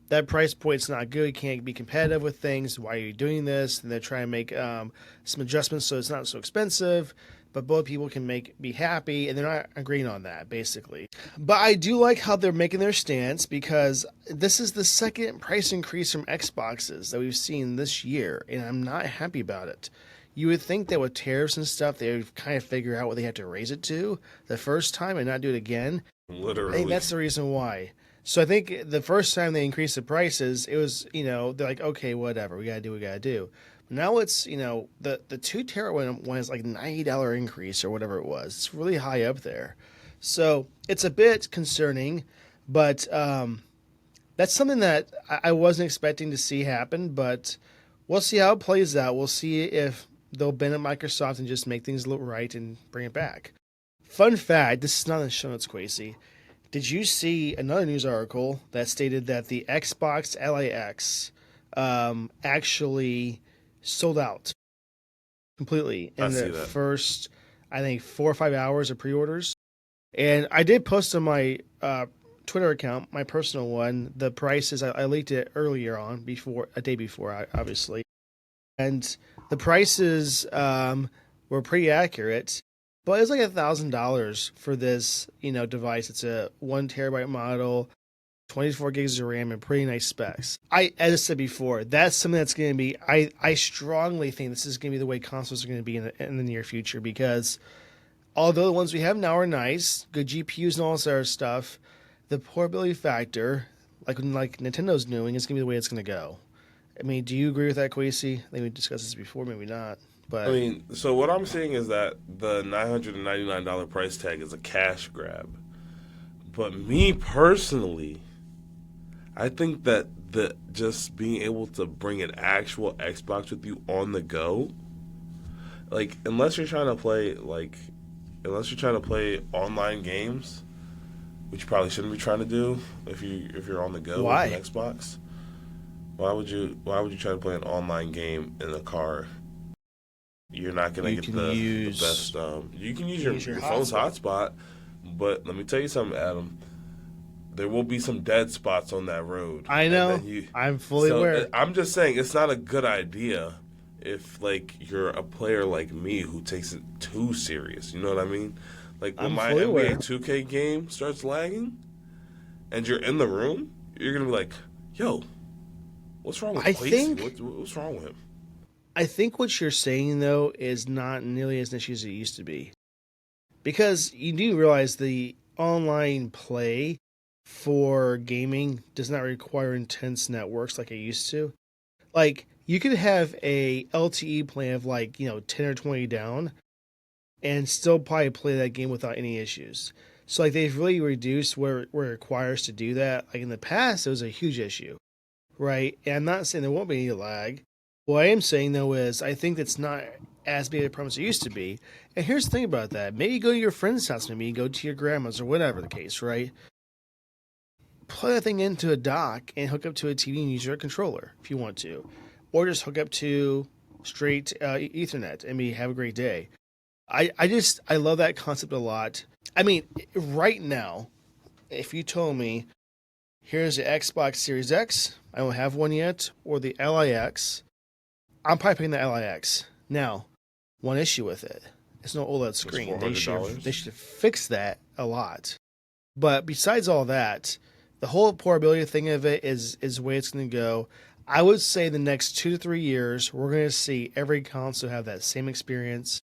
that price point's not good. You can't be competitive with things. Why are you doing this? And they're trying to make some adjustments so it's not so expensive, but both people can be happy, and they're not agreeing on that, basically. But I do like how they're making their stance because this is the second price increase from Xboxes that we've seen this year, and I'm not happy about it. You would think that with tariffs and stuff, they would kind of figure out what they have to raise it to the first time and not do it again. Literally. I think that's the reason why. So I think the first time they increased the prices, it was, they're like, okay, whatever, we got to do what we got to do. Now it's, the 2 terabyte one is like $90 increase or whatever it was. It's really high up there. So it's a bit concerning, but that's something that I wasn't expecting to see happen, but we'll see how it plays out. We'll see if they'll bend at Microsoft and just make things look right and bring it back. Fun fact, this is not in the show notes, Quasey. Did you see another news article that stated that the Xbox LAX actually sold out completely in the first, I think, 4 or 5 hours of pre-orders? And I did post on my Twitter account, my personal one, the prices. I leaked it earlier on, a day before, obviously. And the prices were pretty accurate. But it's like $1,000 for this, device. It's a 1 terabyte model, 24 gigs of RAM, and pretty nice specs. As I said before, that's something that's going to be. I strongly think this is going to be the way consoles are going to be in the near future because although the ones we have now are nice, good GPUs and all this other stuff, the portability factor, like Nintendo's doing, is going to be the way it's going to go. I mean, do you agree with that, Quasey? I think we discussed this before, maybe not. But I mean, so what I'm saying is that the $999 price tag is a cash grab. But me personally, I think that just being able to bring an actual Xbox with you on the go, like unless you're trying to play online games, which you probably shouldn't be trying to do if you're on the go with an Xbox. Why would you try to play an online game in a car? You're not going to get the best. You can use your phone's hotspot, but let me tell you something, Adam. There will be some dead spots on that road. I know. I'm fully aware. I'm just saying it's not a good idea if you're a player like me who takes it too serious. You know what I mean? Like when my NBA 2K game starts lagging, and you're in the room, you're gonna be like, "Yo, what's wrong with Quasey? What's wrong with him?" I think what you're saying, though, is not nearly as an issue as it used to be. Because you do realize the online play for gaming does not require intense networks like it used to. Like, you could have a LTE plan of 10 or 20 down and still probably play that game without any issues. So, they've really reduced where it requires to do that. Like, in the past, it was a huge issue, right? And I'm not saying there won't be any lag. What I am saying, though, is I think it's not as big a problem as it used to be. And here's the thing about that. Maybe you go to your friend's house, maybe you go to your grandma's or whatever the case, right? Plug that thing into a dock and hook up to a TV and use your controller if you want to. Or just hook up to straight Ethernet and have a great day. I love that concept a lot. I mean, right now, if you told me, here's the Xbox Series X, I don't have one yet, or the LIX, I'm probably picking the LIX. Now, one issue with it, it's no OLED screen. They should fix that a lot. But besides all that, the whole portability thing of it is the way it's going to go. I would say the next 2 to 3 years, we're going to see every console have that same experience.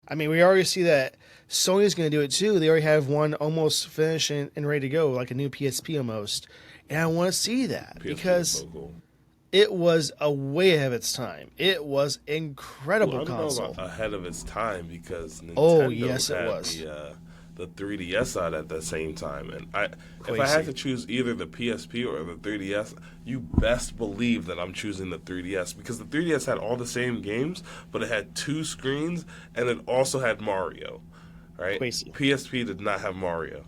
I mean, we already see that Sony's going to do it too. They already have one almost finished and ready to go, like a new PSP almost. And I want to see that because so cool. It was way ahead of its time. It was incredible console. I don't know about ahead of its time because Nintendo it was. the 3DS out at the same time. And if I Crazy. had to choose either the PSP or the 3DS, you best believe that I'm choosing the 3DS because the 3DS had all the same games, but it had 2 screens and it also had Mario. Right? Crazy. PSP did not have Mario.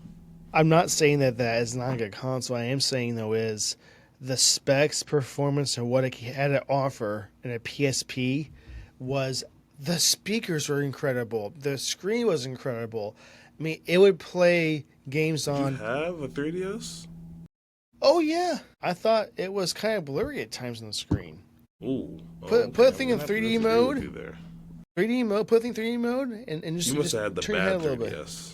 I'm not saying that that is not a good console. I am saying though is the specs, performance, and what it had to offer in a PSP was the speakers were incredible. The screen was incredible. I mean, it would play games Did you on. have a 3DS? Oh yeah, I thought it was kind of blurry at times on the screen. Ooh. Put a thing in 3D mode. There. 3D mode. Put a thing in 3D mode, and just You must just have had the turn your head bad a little bit. 3DS.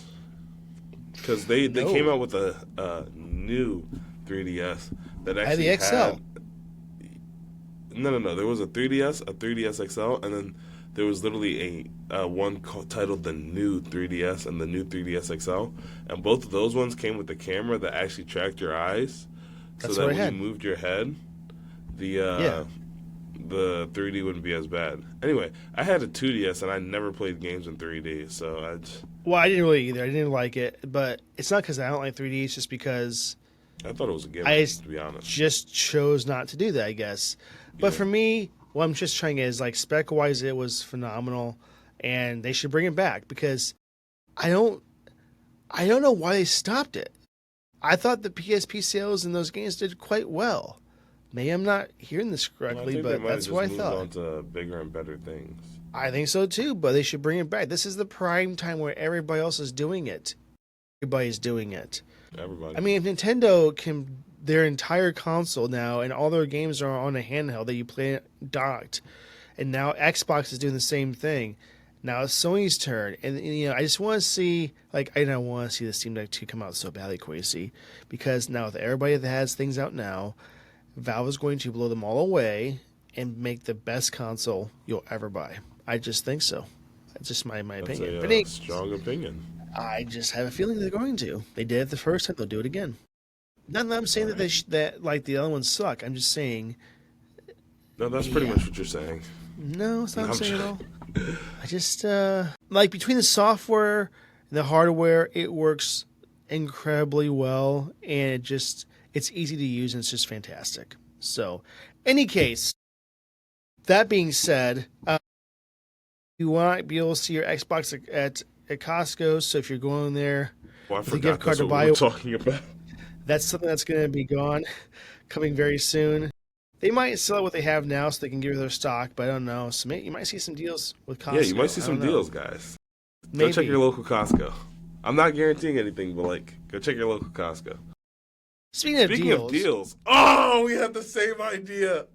Because they No. came out with a new 3DS that I had actually the XL. No. There was a 3DS, a 3DS XL, and then there was literally a one titled the new 3DS and the new 3DS XL, and both of those ones came with the camera that actually tracked your eyes, so That's that what I when had. you moved your head, Yeah. the 3D wouldn't be as bad. Anyway, I had a 2DS and I never played games in 3D, so I just, Well, I didn't really either. I didn't like it, but it's not because I don't like 3D. It's just because I thought it was a game, I to be honest. just chose not to do that, I guess. But Yeah. for me, what I'm just trying is like spec wise, it was phenomenal, and they should bring it back because I don't know why they stopped it. I thought the PSP sales in those games did quite well. Maybe I'm not hearing this Well, I correctly, think they but might have that's just what I moved thought. on to bigger and better things. I think so too, but they should bring it back. This is the prime time where everybody else is doing it. Everybody's doing it. Everybody. I mean, if Nintendo can their entire console now and all their games are on a handheld that you play docked, and now Xbox is doing the same thing. Now it's Sony's turn, and I just want to see I don't want to see the Steam Deck 2 come out so badly, crazy, because now with everybody that has things out now, Valve is going to blow them all away and make the best console you'll ever buy. I just think so. That's just my That's opinion. a But anyway, strong opinion. I just have a feeling they're going to. They did it the first time; they'll do it again. Not that I'm saying that that like the other ones suck. I'm just saying No, that's pretty Yeah. much what you're saying. no, it's not what I'm I'm saying at all. I just like between the software and the hardware, it works incredibly well, and it's easy to use and it's just fantastic. So, any case, that being said, you want to be able to see your Xbox at Costco. So if you're going there, Well, I With a forgot gift card that's to what buy we were it. talking about. that's something that's going to be gone, coming very soon. They might sell what they have now so they can get rid of their stock, but I don't know. So maybe you might see some deals with Costco. Yeah, you might see I some don't know. deals, guys. Maybe. Go check your local Costco. I'm not guaranteeing anything, but go check your local Costco. Speaking Speaking of deals, oh, we had the same idea.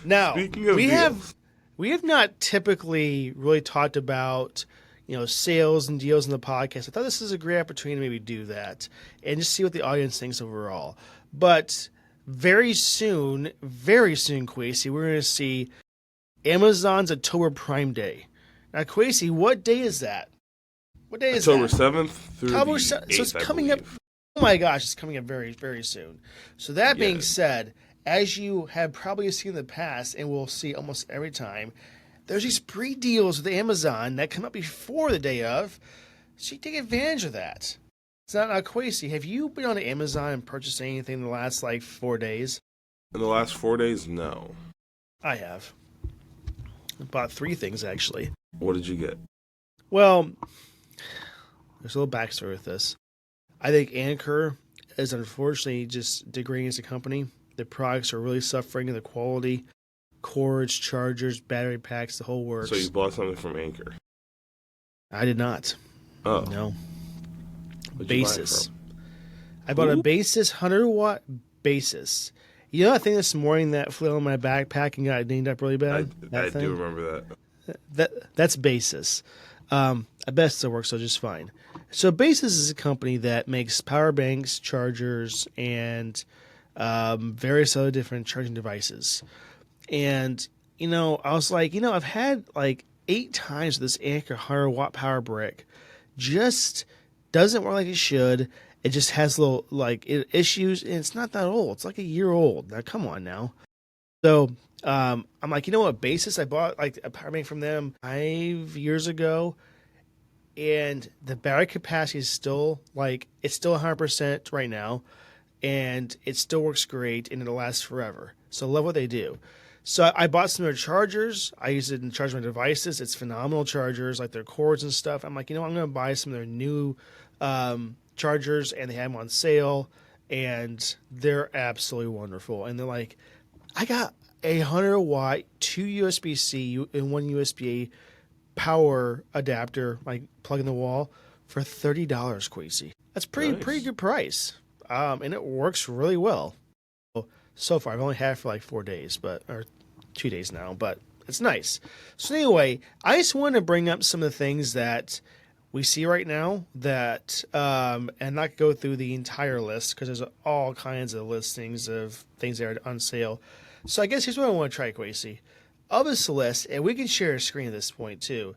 Now Speaking of we deals. have not typically really talked about sales and deals in the podcast. I thought this is a great opportunity to maybe do that and just see what the audience thinks overall. But very soon, Quasi, we're going to see Amazon's October Prime Day. Now, Quasi, what day is that? What day is October that? 7th through October the 7th. 8th, So it's I coming up. believe. Oh my gosh, it's coming up very, very soon. So that being Yeah. said, as you have probably seen in the past, and we'll see almost every time, there's these pre-deals with Amazon that come up before the day of, so you take advantage of that. It's not crazy. Have you been on Amazon and purchased anything in the last 4 days? In the last 4 days, no. I have. I bought 3 things actually. What did you get? Well, there's a little backstory with this. I think Anchor is unfortunately just degrading as a company. The products are really suffering in the quality, cords, chargers, battery packs, the whole works. So you bought something from Anchor. I did not. Oh. No. What'd you buy it Basis. from? I bought a Who? Basis 100-watt Basis. You know that thing this morning that flew on my backpack and got dinged up really bad? I That thing? do remember that. That's Basis. I bet it still works so just fine. So Basis is a company that makes power banks, chargers, and various other different charging devices. And I was like, I've had 8 times this Anchor 100-watt power brick, just doesn't work like it should. It just has little issues, and it's not that old. It's like a year old. Now come on now. So I'm like, you know what, Basis? I bought a power bank from them 5 years ago. and the battery capacity is still like it's still 100% right now, and it still works great and it'll last forever. So I love what they do. So I bought some of their chargers. I use it to charge my devices. It's phenomenal chargers, like their cords and stuff. I'm like, I'm going to buy some of their new chargers, and they have them on sale, and they're absolutely wonderful. And they're like, I got a 100-watt, 2 USB-C and 1 USB power adapter, like plug in the wall, for $30, Quasey. That's pretty good price, and it works really well. So far, I've only had it for like 4 days, or 2 days now, but it's nice. So anyway, I just want to bring up some of the things that we see right now that, and not go through the entire list because there's all kinds of listings of things that are on sale. So I guess here's what I want to try, Quasey. Of this list, and we can share a screen at this point too.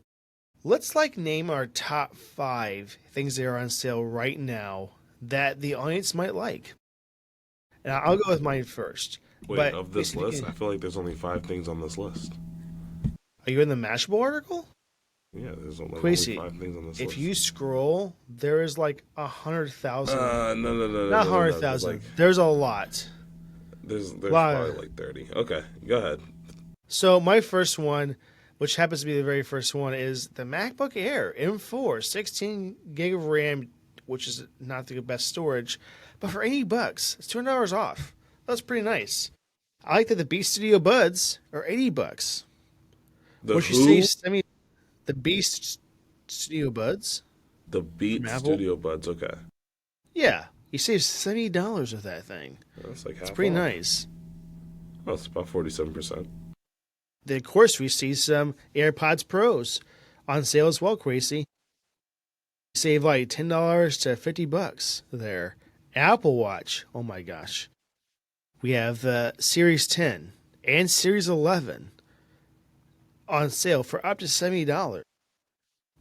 Let's name our top 5 things that are on sale right now that the audience might like. And I'll go with mine first. Wait, but of this list, I feel like there's only 5 things on this list. Are you in the Mashable article? Yeah, there's only 5 things on this list. If you scroll, there is 100,000. No. Not 100,000. There's a lot. There's probably 30. Okay, go ahead. So my first one, which happens to be the very first one, is the MacBook Air M4, 16 gig of RAM, which is not the best storage, but for $80, it's $200 off. That's pretty nice. I like that the Beast Studio Buds are $80. The which who? You see, the Beast Studio Buds. The Beat Studio Buds, okay. Yeah, you save $70 with that thing. That's like half. It's pretty off. nice. Oh, it's about 47%. Then, of course, we see some AirPods Pros on sale as well, Crazy. Save $10 to $50 there. Apple Watch, oh my gosh. We have the Series 10 and Series 11 on sale for up to $70.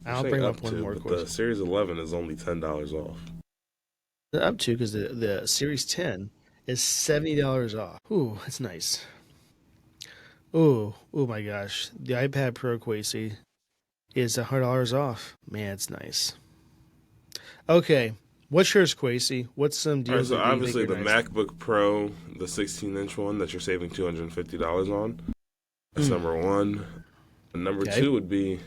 I'll bring up one more question. The Series 11 is only $10 off. Up to, because the Series 10 is $70 off. Ooh, that's nice. Oh my gosh. The iPad Pro, Quasey, is $100 off. Man, it's nice. Okay, what's yours, Quasey? What's some deals? All right, so obviously the nice? MacBook Pro, the 16-inch one that you're saving $250 on. That's number one. And number two would be,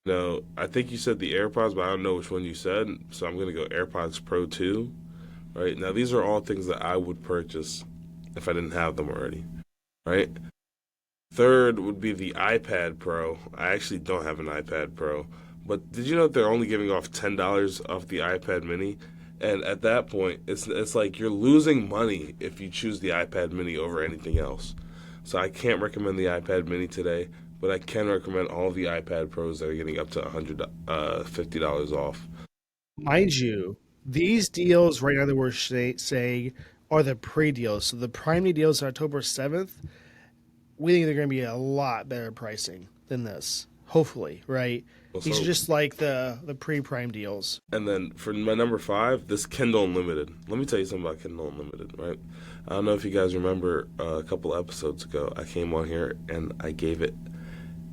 I think you said the AirPods, but I don't know which one you said. So I'm going to go AirPods Pro 2. Right? Now, these are all things that I would purchase if I didn't have them already. Right? Third would be the iPad Pro. I actually don't have an iPad Pro. But did you know that they're only giving off $10 off the iPad mini? And at that point, it's like you're losing money if you choose the iPad mini over anything else. So I can't recommend the iPad mini today, but I can recommend all the iPad Pros that are getting up to $150 off. Mind you, these deals right now that we're saying are the pre-deals. So the Prime Day deals on October 7th, we think they're going to be a lot better pricing than this. Hopefully, right? These are just like the pre-Prime deals. And then for my number 5, this Kindle Unlimited. Let me tell you something about Kindle Unlimited, right? I don't know if you guys remember a couple episodes ago, I came on here and I gave it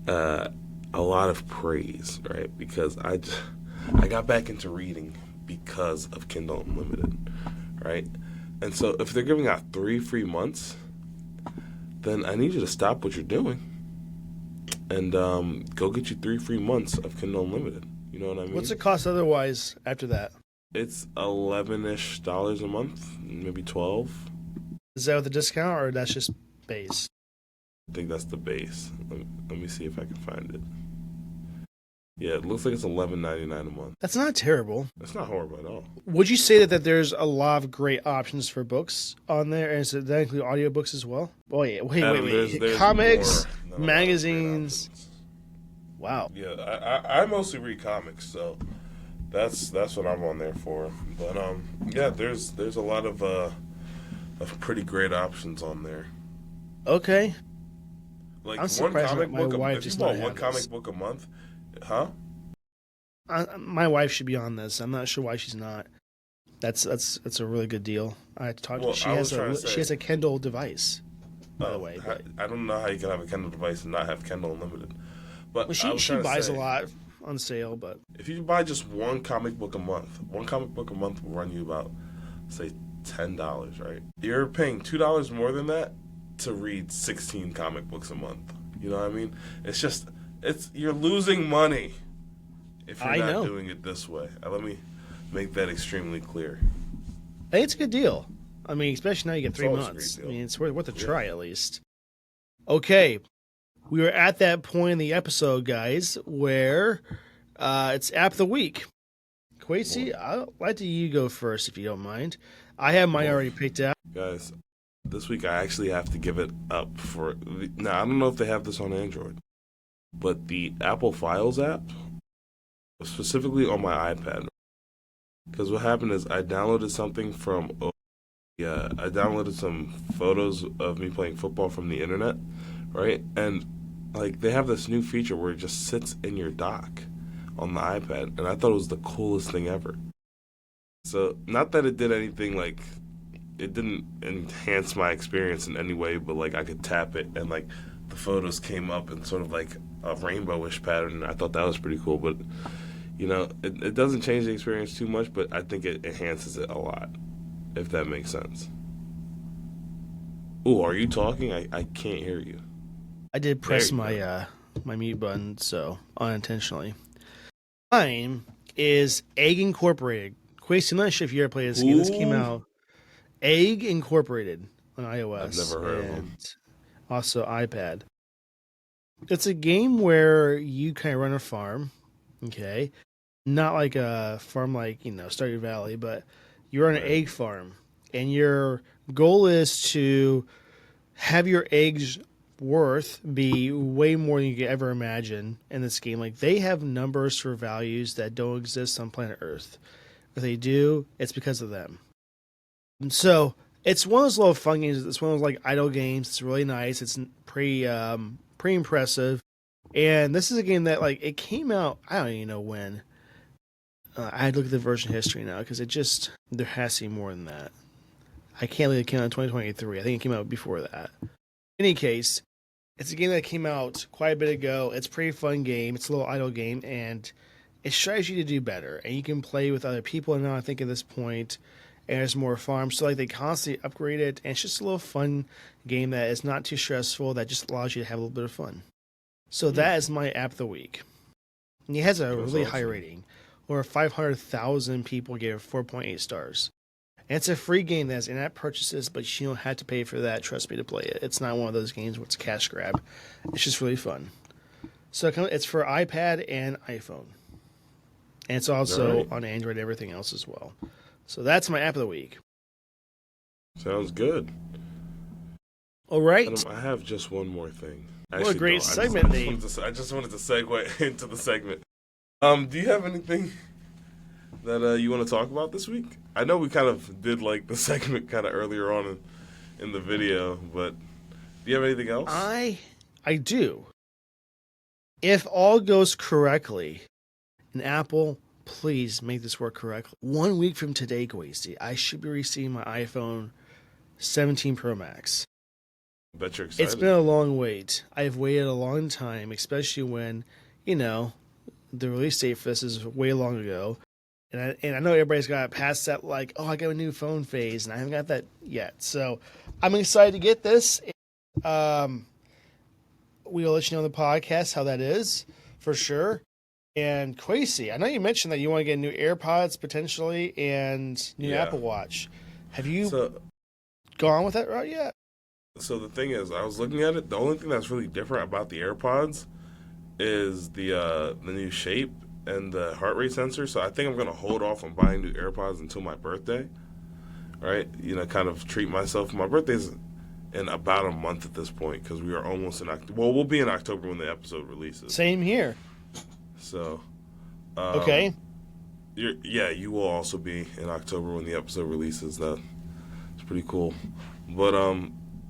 a lot of praise, right? Because I got back into reading because of Kindle Unlimited, right? And so if they're giving out 3 free months, then I need you to stop what you're doing and go get you 3 free months of Kindle Unlimited. You know what I mean? What's it cost otherwise after that? It's $11-ish a month, maybe 12. Is that with a discount or that's just base? I think that's the base. Let me see if I can find it. Yeah, it looks like it's $11.99 a month. That's not terrible. That's not horrible at all. Would you say that there's a lot of great options for books on there? And does that include audiobooks as well? Oh, yeah. Wait. There's comics, magazines. Wow. Yeah, I mostly read comics, so that's what I'm on there for. But yeah, there's a lot of pretty great options on there. Okay. Like I'm surprised one comic my book. wife If you does bought not one have comic this. book a month, huh? My wife should be on this. I'm not sure why she's not. That's a really good deal. I talked. Well, she has a Kindle device, by the way. I don't know how you can have a Kindle device and not have Kindle Unlimited. But she buys a lot on sale, but If you buy just one comic book a month will run you about, say, $10, right? You're paying $2 more than that to read 16 comic books a month. You know what I mean? You're losing money if you're I not know. doing it this way. Let me make that extremely clear. Hey, it's a good deal. I mean, especially now you get It's 3 always a months. great I deal. mean, it's worth a try at least. Okay, we were at that point in the episode, guys, where it's App of the Week. Quasi, I'd like to you go first if you don't mind. I have mine already picked out. Guys, this week I actually have to give it up now, I don't know if they have this on Android, but the Apple Files app, specifically on my iPad, because what happened is I downloaded something I downloaded some photos of me playing football from the internet, right? And like they have this new feature where it just sits in your dock on the iPad, and I thought it was the coolest thing ever. So, not that it did anything like it didn't enhance my experience in any way, but like I could tap it and like the photos came up in sort of like a rainbowish pattern. I thought that was pretty cool, but it doesn't change the experience too much, but I think it enhances it a lot, if that makes sense. Ooh, are you talking? I can't hear you. I did press There you my my mute button, so unintentionally. Mine is Egg Incorporated. Quasi, I'm not sure if you ever played this game. This came Ooh. out Egg Incorporated on iOS I've never heard of them. and also iPad. It's a game where you kind of run a farm, okay? Not like a farm like, Stardew Valley, but you're on an Right. egg farm. And your goal is to have your eggs worth be way more than you could ever imagine in this game. Like, they have numbers for values that don't exist on planet Earth. If they do, it's because of them. And so it's one of those little fun games. It's one of those like idle games. It's really nice. It's pretty impressive. And this is a game that like it came out. I don't even know when. I had to look at the version history now because there has to be more than that. I can't believe it came out in 2023. I think it came out before that. In any case, it's a game that came out quite a bit ago. It's a pretty fun game. It's a little idle game, and it strives you to do better. And you can play with other people now, I think, at this point. And there's more farms. So like they constantly upgrade it. And it's just a little fun game that is not too stressful, that just allows you to have a little bit of fun. So that is my app of the week. And it has a really high rating. Over 500,000 people gave it 4.8 stars. And it's a free game that has in-app purchases, but you don't have to pay for that. Trust me to play it. It's not one of those games where it's a cash grab. It's just really fun. So it's for iPad and iPhone. And it's also on Android and everything else as well. So that's my app of the week. Sounds good. All right. I have just one more thing. What a great segment, Dave. I just wanted to segue into the segment. Do you have anything that you want to talk about this week? I know we kind of did like the segment kind of earlier on in the video, but do you have anything else? I do. If all goes correctly, and Apple, please make this work correctly. 1 week from today, Quasi, I should be receiving my iPhone 17 Pro Max. Bet you're excited. It's been a long wait. I've waited a long time, especially when, the release date for this is way long ago. And I know everybody's got past that, like, oh, I got a new phone phase, and I haven't got that yet. So I'm excited to get this. We'll let you know on the podcast how that is, for sure. And Quasi, I know you mentioned that you want to get new AirPods potentially and new Apple Watch. Have you gone with that route yet? So the thing is, I was looking at it. The only thing that's really different about the AirPods is the new shape and the heart rate sensor. So I think I'm going to hold off on buying new AirPods until my birthday. Right? Kind of treat myself. My birthday's in about a month at this point because we are almost in October. Well, we'll be in October when the episode releases. Same here. So, okay. You will also be in October when the episode releases. It's pretty cool. But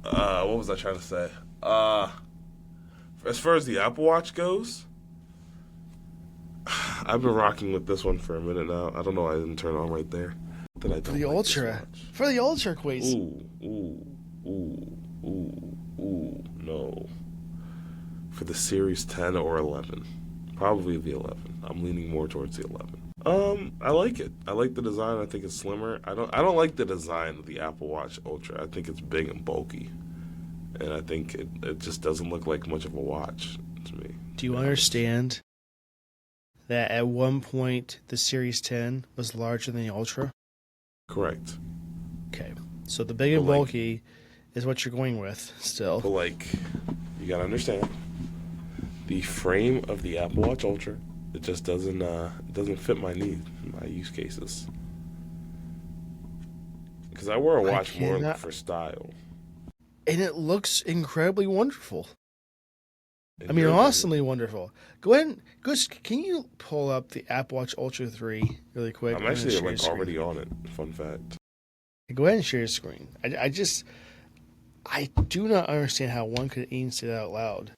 what was I trying to say? As far as the Apple Watch goes, I've been rocking with this one for a minute now. I don't know why I didn't turn it on right there. For the Ultra, Quasi. Ooh, no. For the Series 10 or 11. Probably the 11. I'm leaning more towards the 11. I like it. I like the design. I think it's slimmer. I don't like the design of the Apple Watch Ultra. I think it's big and bulky, and I think it just doesn't look like much of a watch to me. Do you understand that at one point the Series 10 was larger than the Ultra? Correct. Okay, so the big and bulky is what you're going with still. But like, you gotta understand, the frame of the Apple Watch Ultra, it just doesn't fit my needs, my use cases. Because I wear a watch more for style. And it looks incredibly wonderful. Awesomely wonderful. Go ahead and can you pull up the Apple Watch Ultra 3 really quick? I'm actually already on it. Fun fact. Go ahead and share your screen. I do not understand how one could even say that out loud.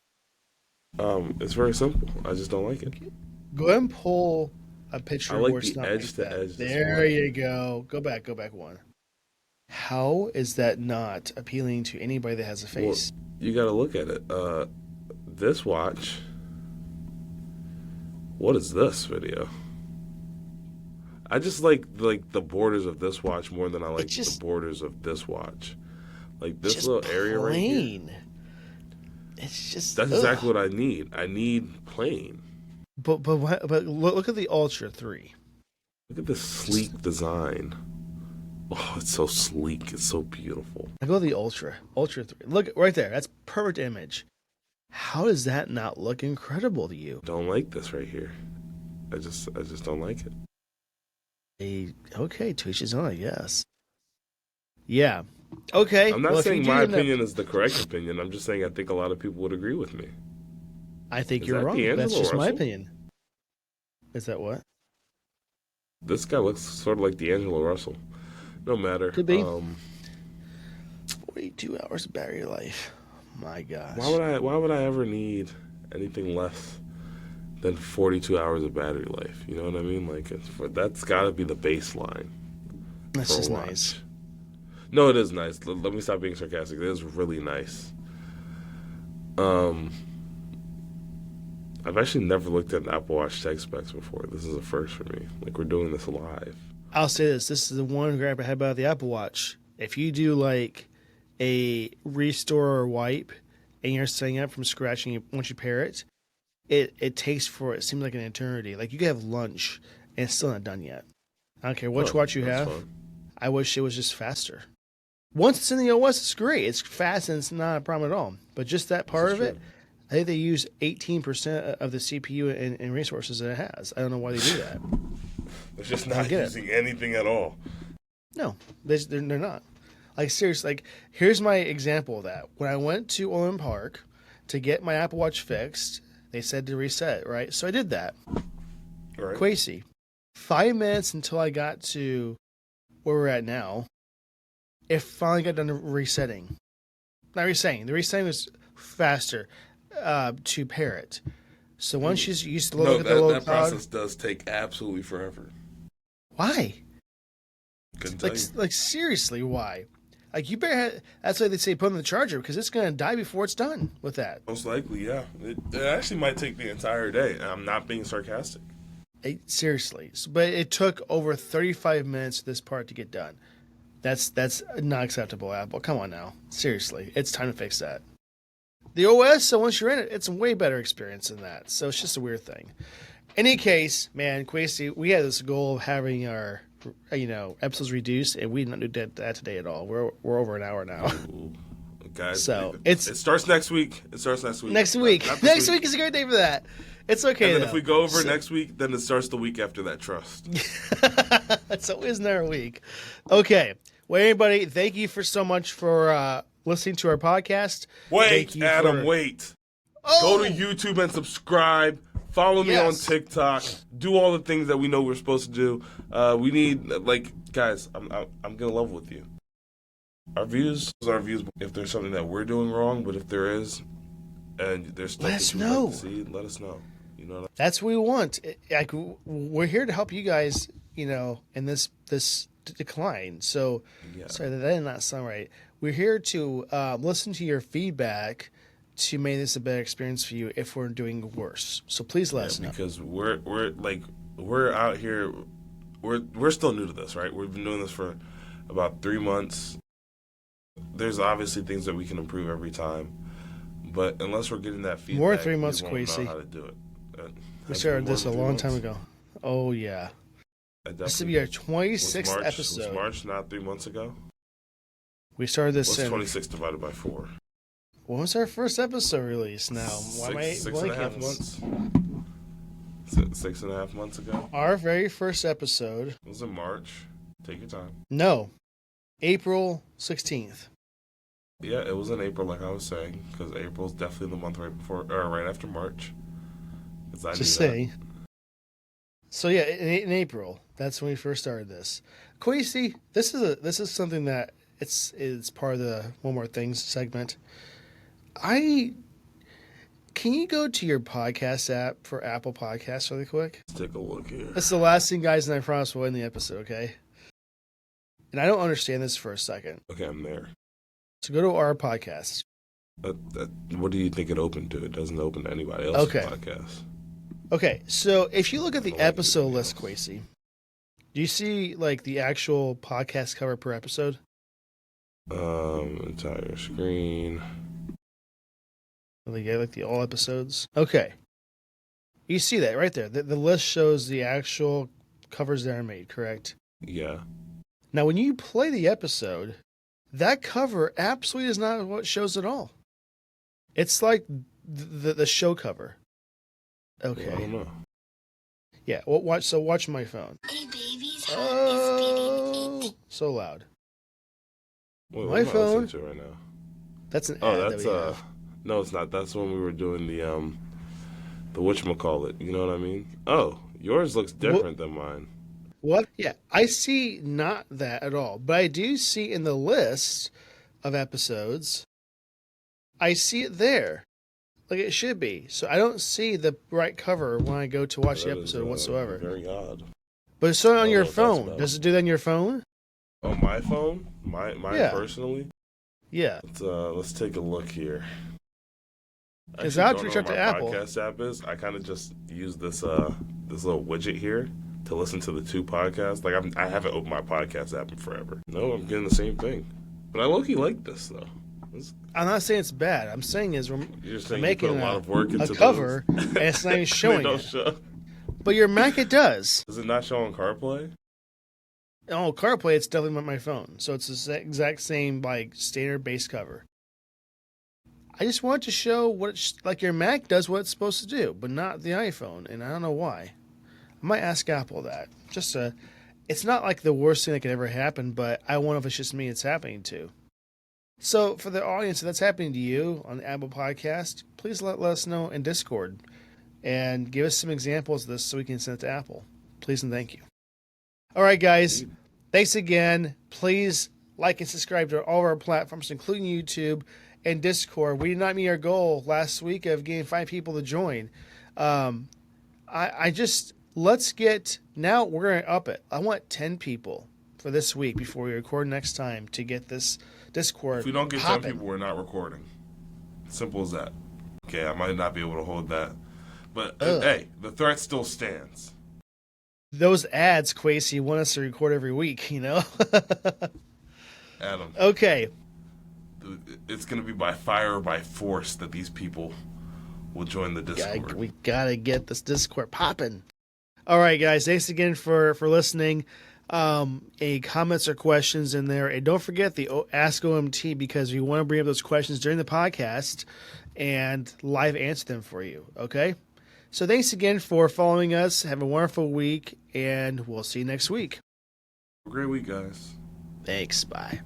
It's very simple. I just don't like it. Go ahead and pull a picture I like where it's the not edge like to that. edge. There you go. Go back one. How is that not appealing to anybody that has a face? Well, you got to look at it. This watch. What is this video? I just like the borders of this watch more than I like the borders of this watch. Like this little area right here. It's just that's exactly what I need. I need plain. But look at the Ultra 3. Look at this sleek design. Oh, it's so sleek. It's so beautiful. I go to the Ultra 3. Look right there. That's perfect image. How does that not look incredible to you? Don't like this right here. I just don't like it. Okay, to each his own, I guess. Yeah. Okay. I'm not saying my opinion is the correct opinion. I'm just saying I think a lot of people would agree with me. I think you're wrong. That's just my opinion. Is that what? This guy looks sort of like D'Angelo Russell. No matter. Could be. 42 hours of battery life. My gosh. Why would I ever need anything less than 42 hours of battery life? You know what I mean? Like that's got to be the baseline. That's just nice. No, it is nice. Let me stop being sarcastic. It is really nice. I've actually never looked at an Apple Watch tech specs before. This is a first for me. Like, we're doing this live. I'll say this. This is the one gripe I had about the Apple Watch. If you do, like, a restore or wipe, and you're setting up from scratch, and once you pair it, it takes it seems like an eternity. Like, you could have lunch, and it's still not done yet. I don't care which watch you have. Fun. I wish it was just faster. Once it's in the OS, it's great. It's fast, and it's not a problem at all. But just that part of it, I think they use 18% of the CPU and resources that it has. I don't know why they do that. They're just not using anything at all. No, they're not. Like, seriously, like, here's my example of that. When I went to Orland Park to get my Apple Watch fixed, they said to reset it, right? So I did that. Right. Crazy. 5 minutes until I got to where we're at now, it finally got done resetting. Not resetting. The resetting was faster to pair it. So once you used to look at the low that process does take absolutely forever. Why? Couldn't tell you. Like seriously, why? Like, you better that's why they say put on the charger, because it's going to die before it's done with that. Most likely, yeah. It actually might take the entire day. I'm not being sarcastic. Seriously. But it took over 35 minutes for this part to get done. That's not acceptable, Apple. Come on now. Seriously. It's time to fix that. The OS, so once you're in it, it's a way better experience than that. So it's just a weird thing. Any case, man, Quasey, we had this goal of having our episodes reduced, and we did not do that today at all. We're over an hour now. Ooh. Guys, so it starts next week. Next week. Next week is a great day for that. It's okay. And then if we go over next week, then it starts the week after that. Trust. It's always another week. Okay. Well, everybody, thank you so much for listening to our podcast. Wait. Go to YouTube and subscribe. Follow me on TikTok. Do all the things that we know we're supposed to do. We need, guys, I'm gonna level with you. Our views are our views. If there's something that we're doing wrong, but if there is, and there's stuff that you'd like to see, let us know. You know, that's what we want. Like, we're here to help you guys. In this decline. So, sorry, that did not sound right. We're here to listen to your feedback to make this a better experience for you if we're doing worse. So please let us know. Because we're out here. We're still new to this, right? We've been doing this for about 3 months. There's obviously things that we can improve every time, but unless we're getting that feedback, More than 3 months, we won't Quasi. know how to do it. We started this a long time ago. Oh yeah. This will be our 26th episode. Was March not 3 months ago? We started this What's 26 divided by 4? When was our first episode released now? Why am I six and a half months? 6.5 months ago? Our very first episode. It was in March. Take your time. No. April 16th. Yeah, it was in April, like I was saying, because April's definitely the month right after March. Just say. So yeah, in April, that's when we first started this. Quasi, this is something that it's part of the One More Things segment. Can you go to your podcast app for Apple Podcasts really quick? Let's take a look here. That's the last thing, guys, and I promise we'll end the episode, okay? And I don't understand this for a second. Okay, I'm there. So go to our podcast. What do you think it opened to? It doesn't open to anybody else's podcast. Okay, so if you look at the episode list, Quasi, do you see like the actual podcast cover per episode? Entire screen. They get like the all episodes. Okay, you see that right there. The list shows the actual covers that are made. Correct? Yeah. Now, when you play the episode, that cover absolutely is not what it shows at all. It's like the show cover. Okay. Well, I don't know. Yeah. Well, watch my phone. Hey, baby's heart is beating 8. So loud. Wait, My what am I phone. listening to right now? That's an ad. Oh, that's that we have. No, it's not. That's when we were doing the whatchamacallit. You know what I mean? Oh, yours looks different than mine. What? Yeah, I see not that at all, but I do see in the list of episodes, I see it there, like it should be. So I don't see the right cover when I go to watch the episode whatsoever. Very odd. But it's on your what that's phone. about. Does it do that on your phone? On my phone? Mine Yeah. personally? Yeah. Let's take a look here. Because Actually, I have to don't reach know out to what Apple. my podcast app is. I kind of just use this little widget here to listen to the two podcasts. Like I haven't opened my podcast app in forever. No, I'm getting the same thing. But I low-key like this though. I'm not saying it's bad. I'm saying is You're we're saying making you put a lot of work into a cover those. and it's not even They showing don't it. show. But your Mac, it does. Does it not show on CarPlay? Oh, CarPlay, it's definitely on my phone. So it's the exact same, like, standard base cover. I just want to show what it's, like your Mac does what it's supposed to do, but not the iPhone, and I don't know why. I might ask Apple that. It's not like the worst thing that could ever happen, but I wonder if it's just me it's happening to. So for the audience, if that's happening to you on the Apple Podcast, please let us know in Discord and give us some examples of this so we can send it to Apple. Please and thank you. All right, guys. Thanks again. Please like and subscribe to all of our platforms, including YouTube and Discord. We did not meet our goal last week of getting 5 people to join. Let's get, now we're going to up it. I want 10 people for this week before we record next time to get this Discord If we don't get popping. 10 people, we're not recording. Simple as that. Okay, I might not be able to hold that. But, hey, the threat still stands. Those ads, Quasi, want us to record every week, you know? Adam. Okay. It's going to be by fire or by force that these people will join the Discord. We gotta get this Discord popping. All right, guys. Thanks again for listening. Any comments or questions in there, and don't forget the Ask OMT because we want to bring up those questions during the podcast and live answer them for you. Okay. So thanks again for following us. Have a wonderful week, and we'll see you next week. Have a great week, guys. Thanks. Bye.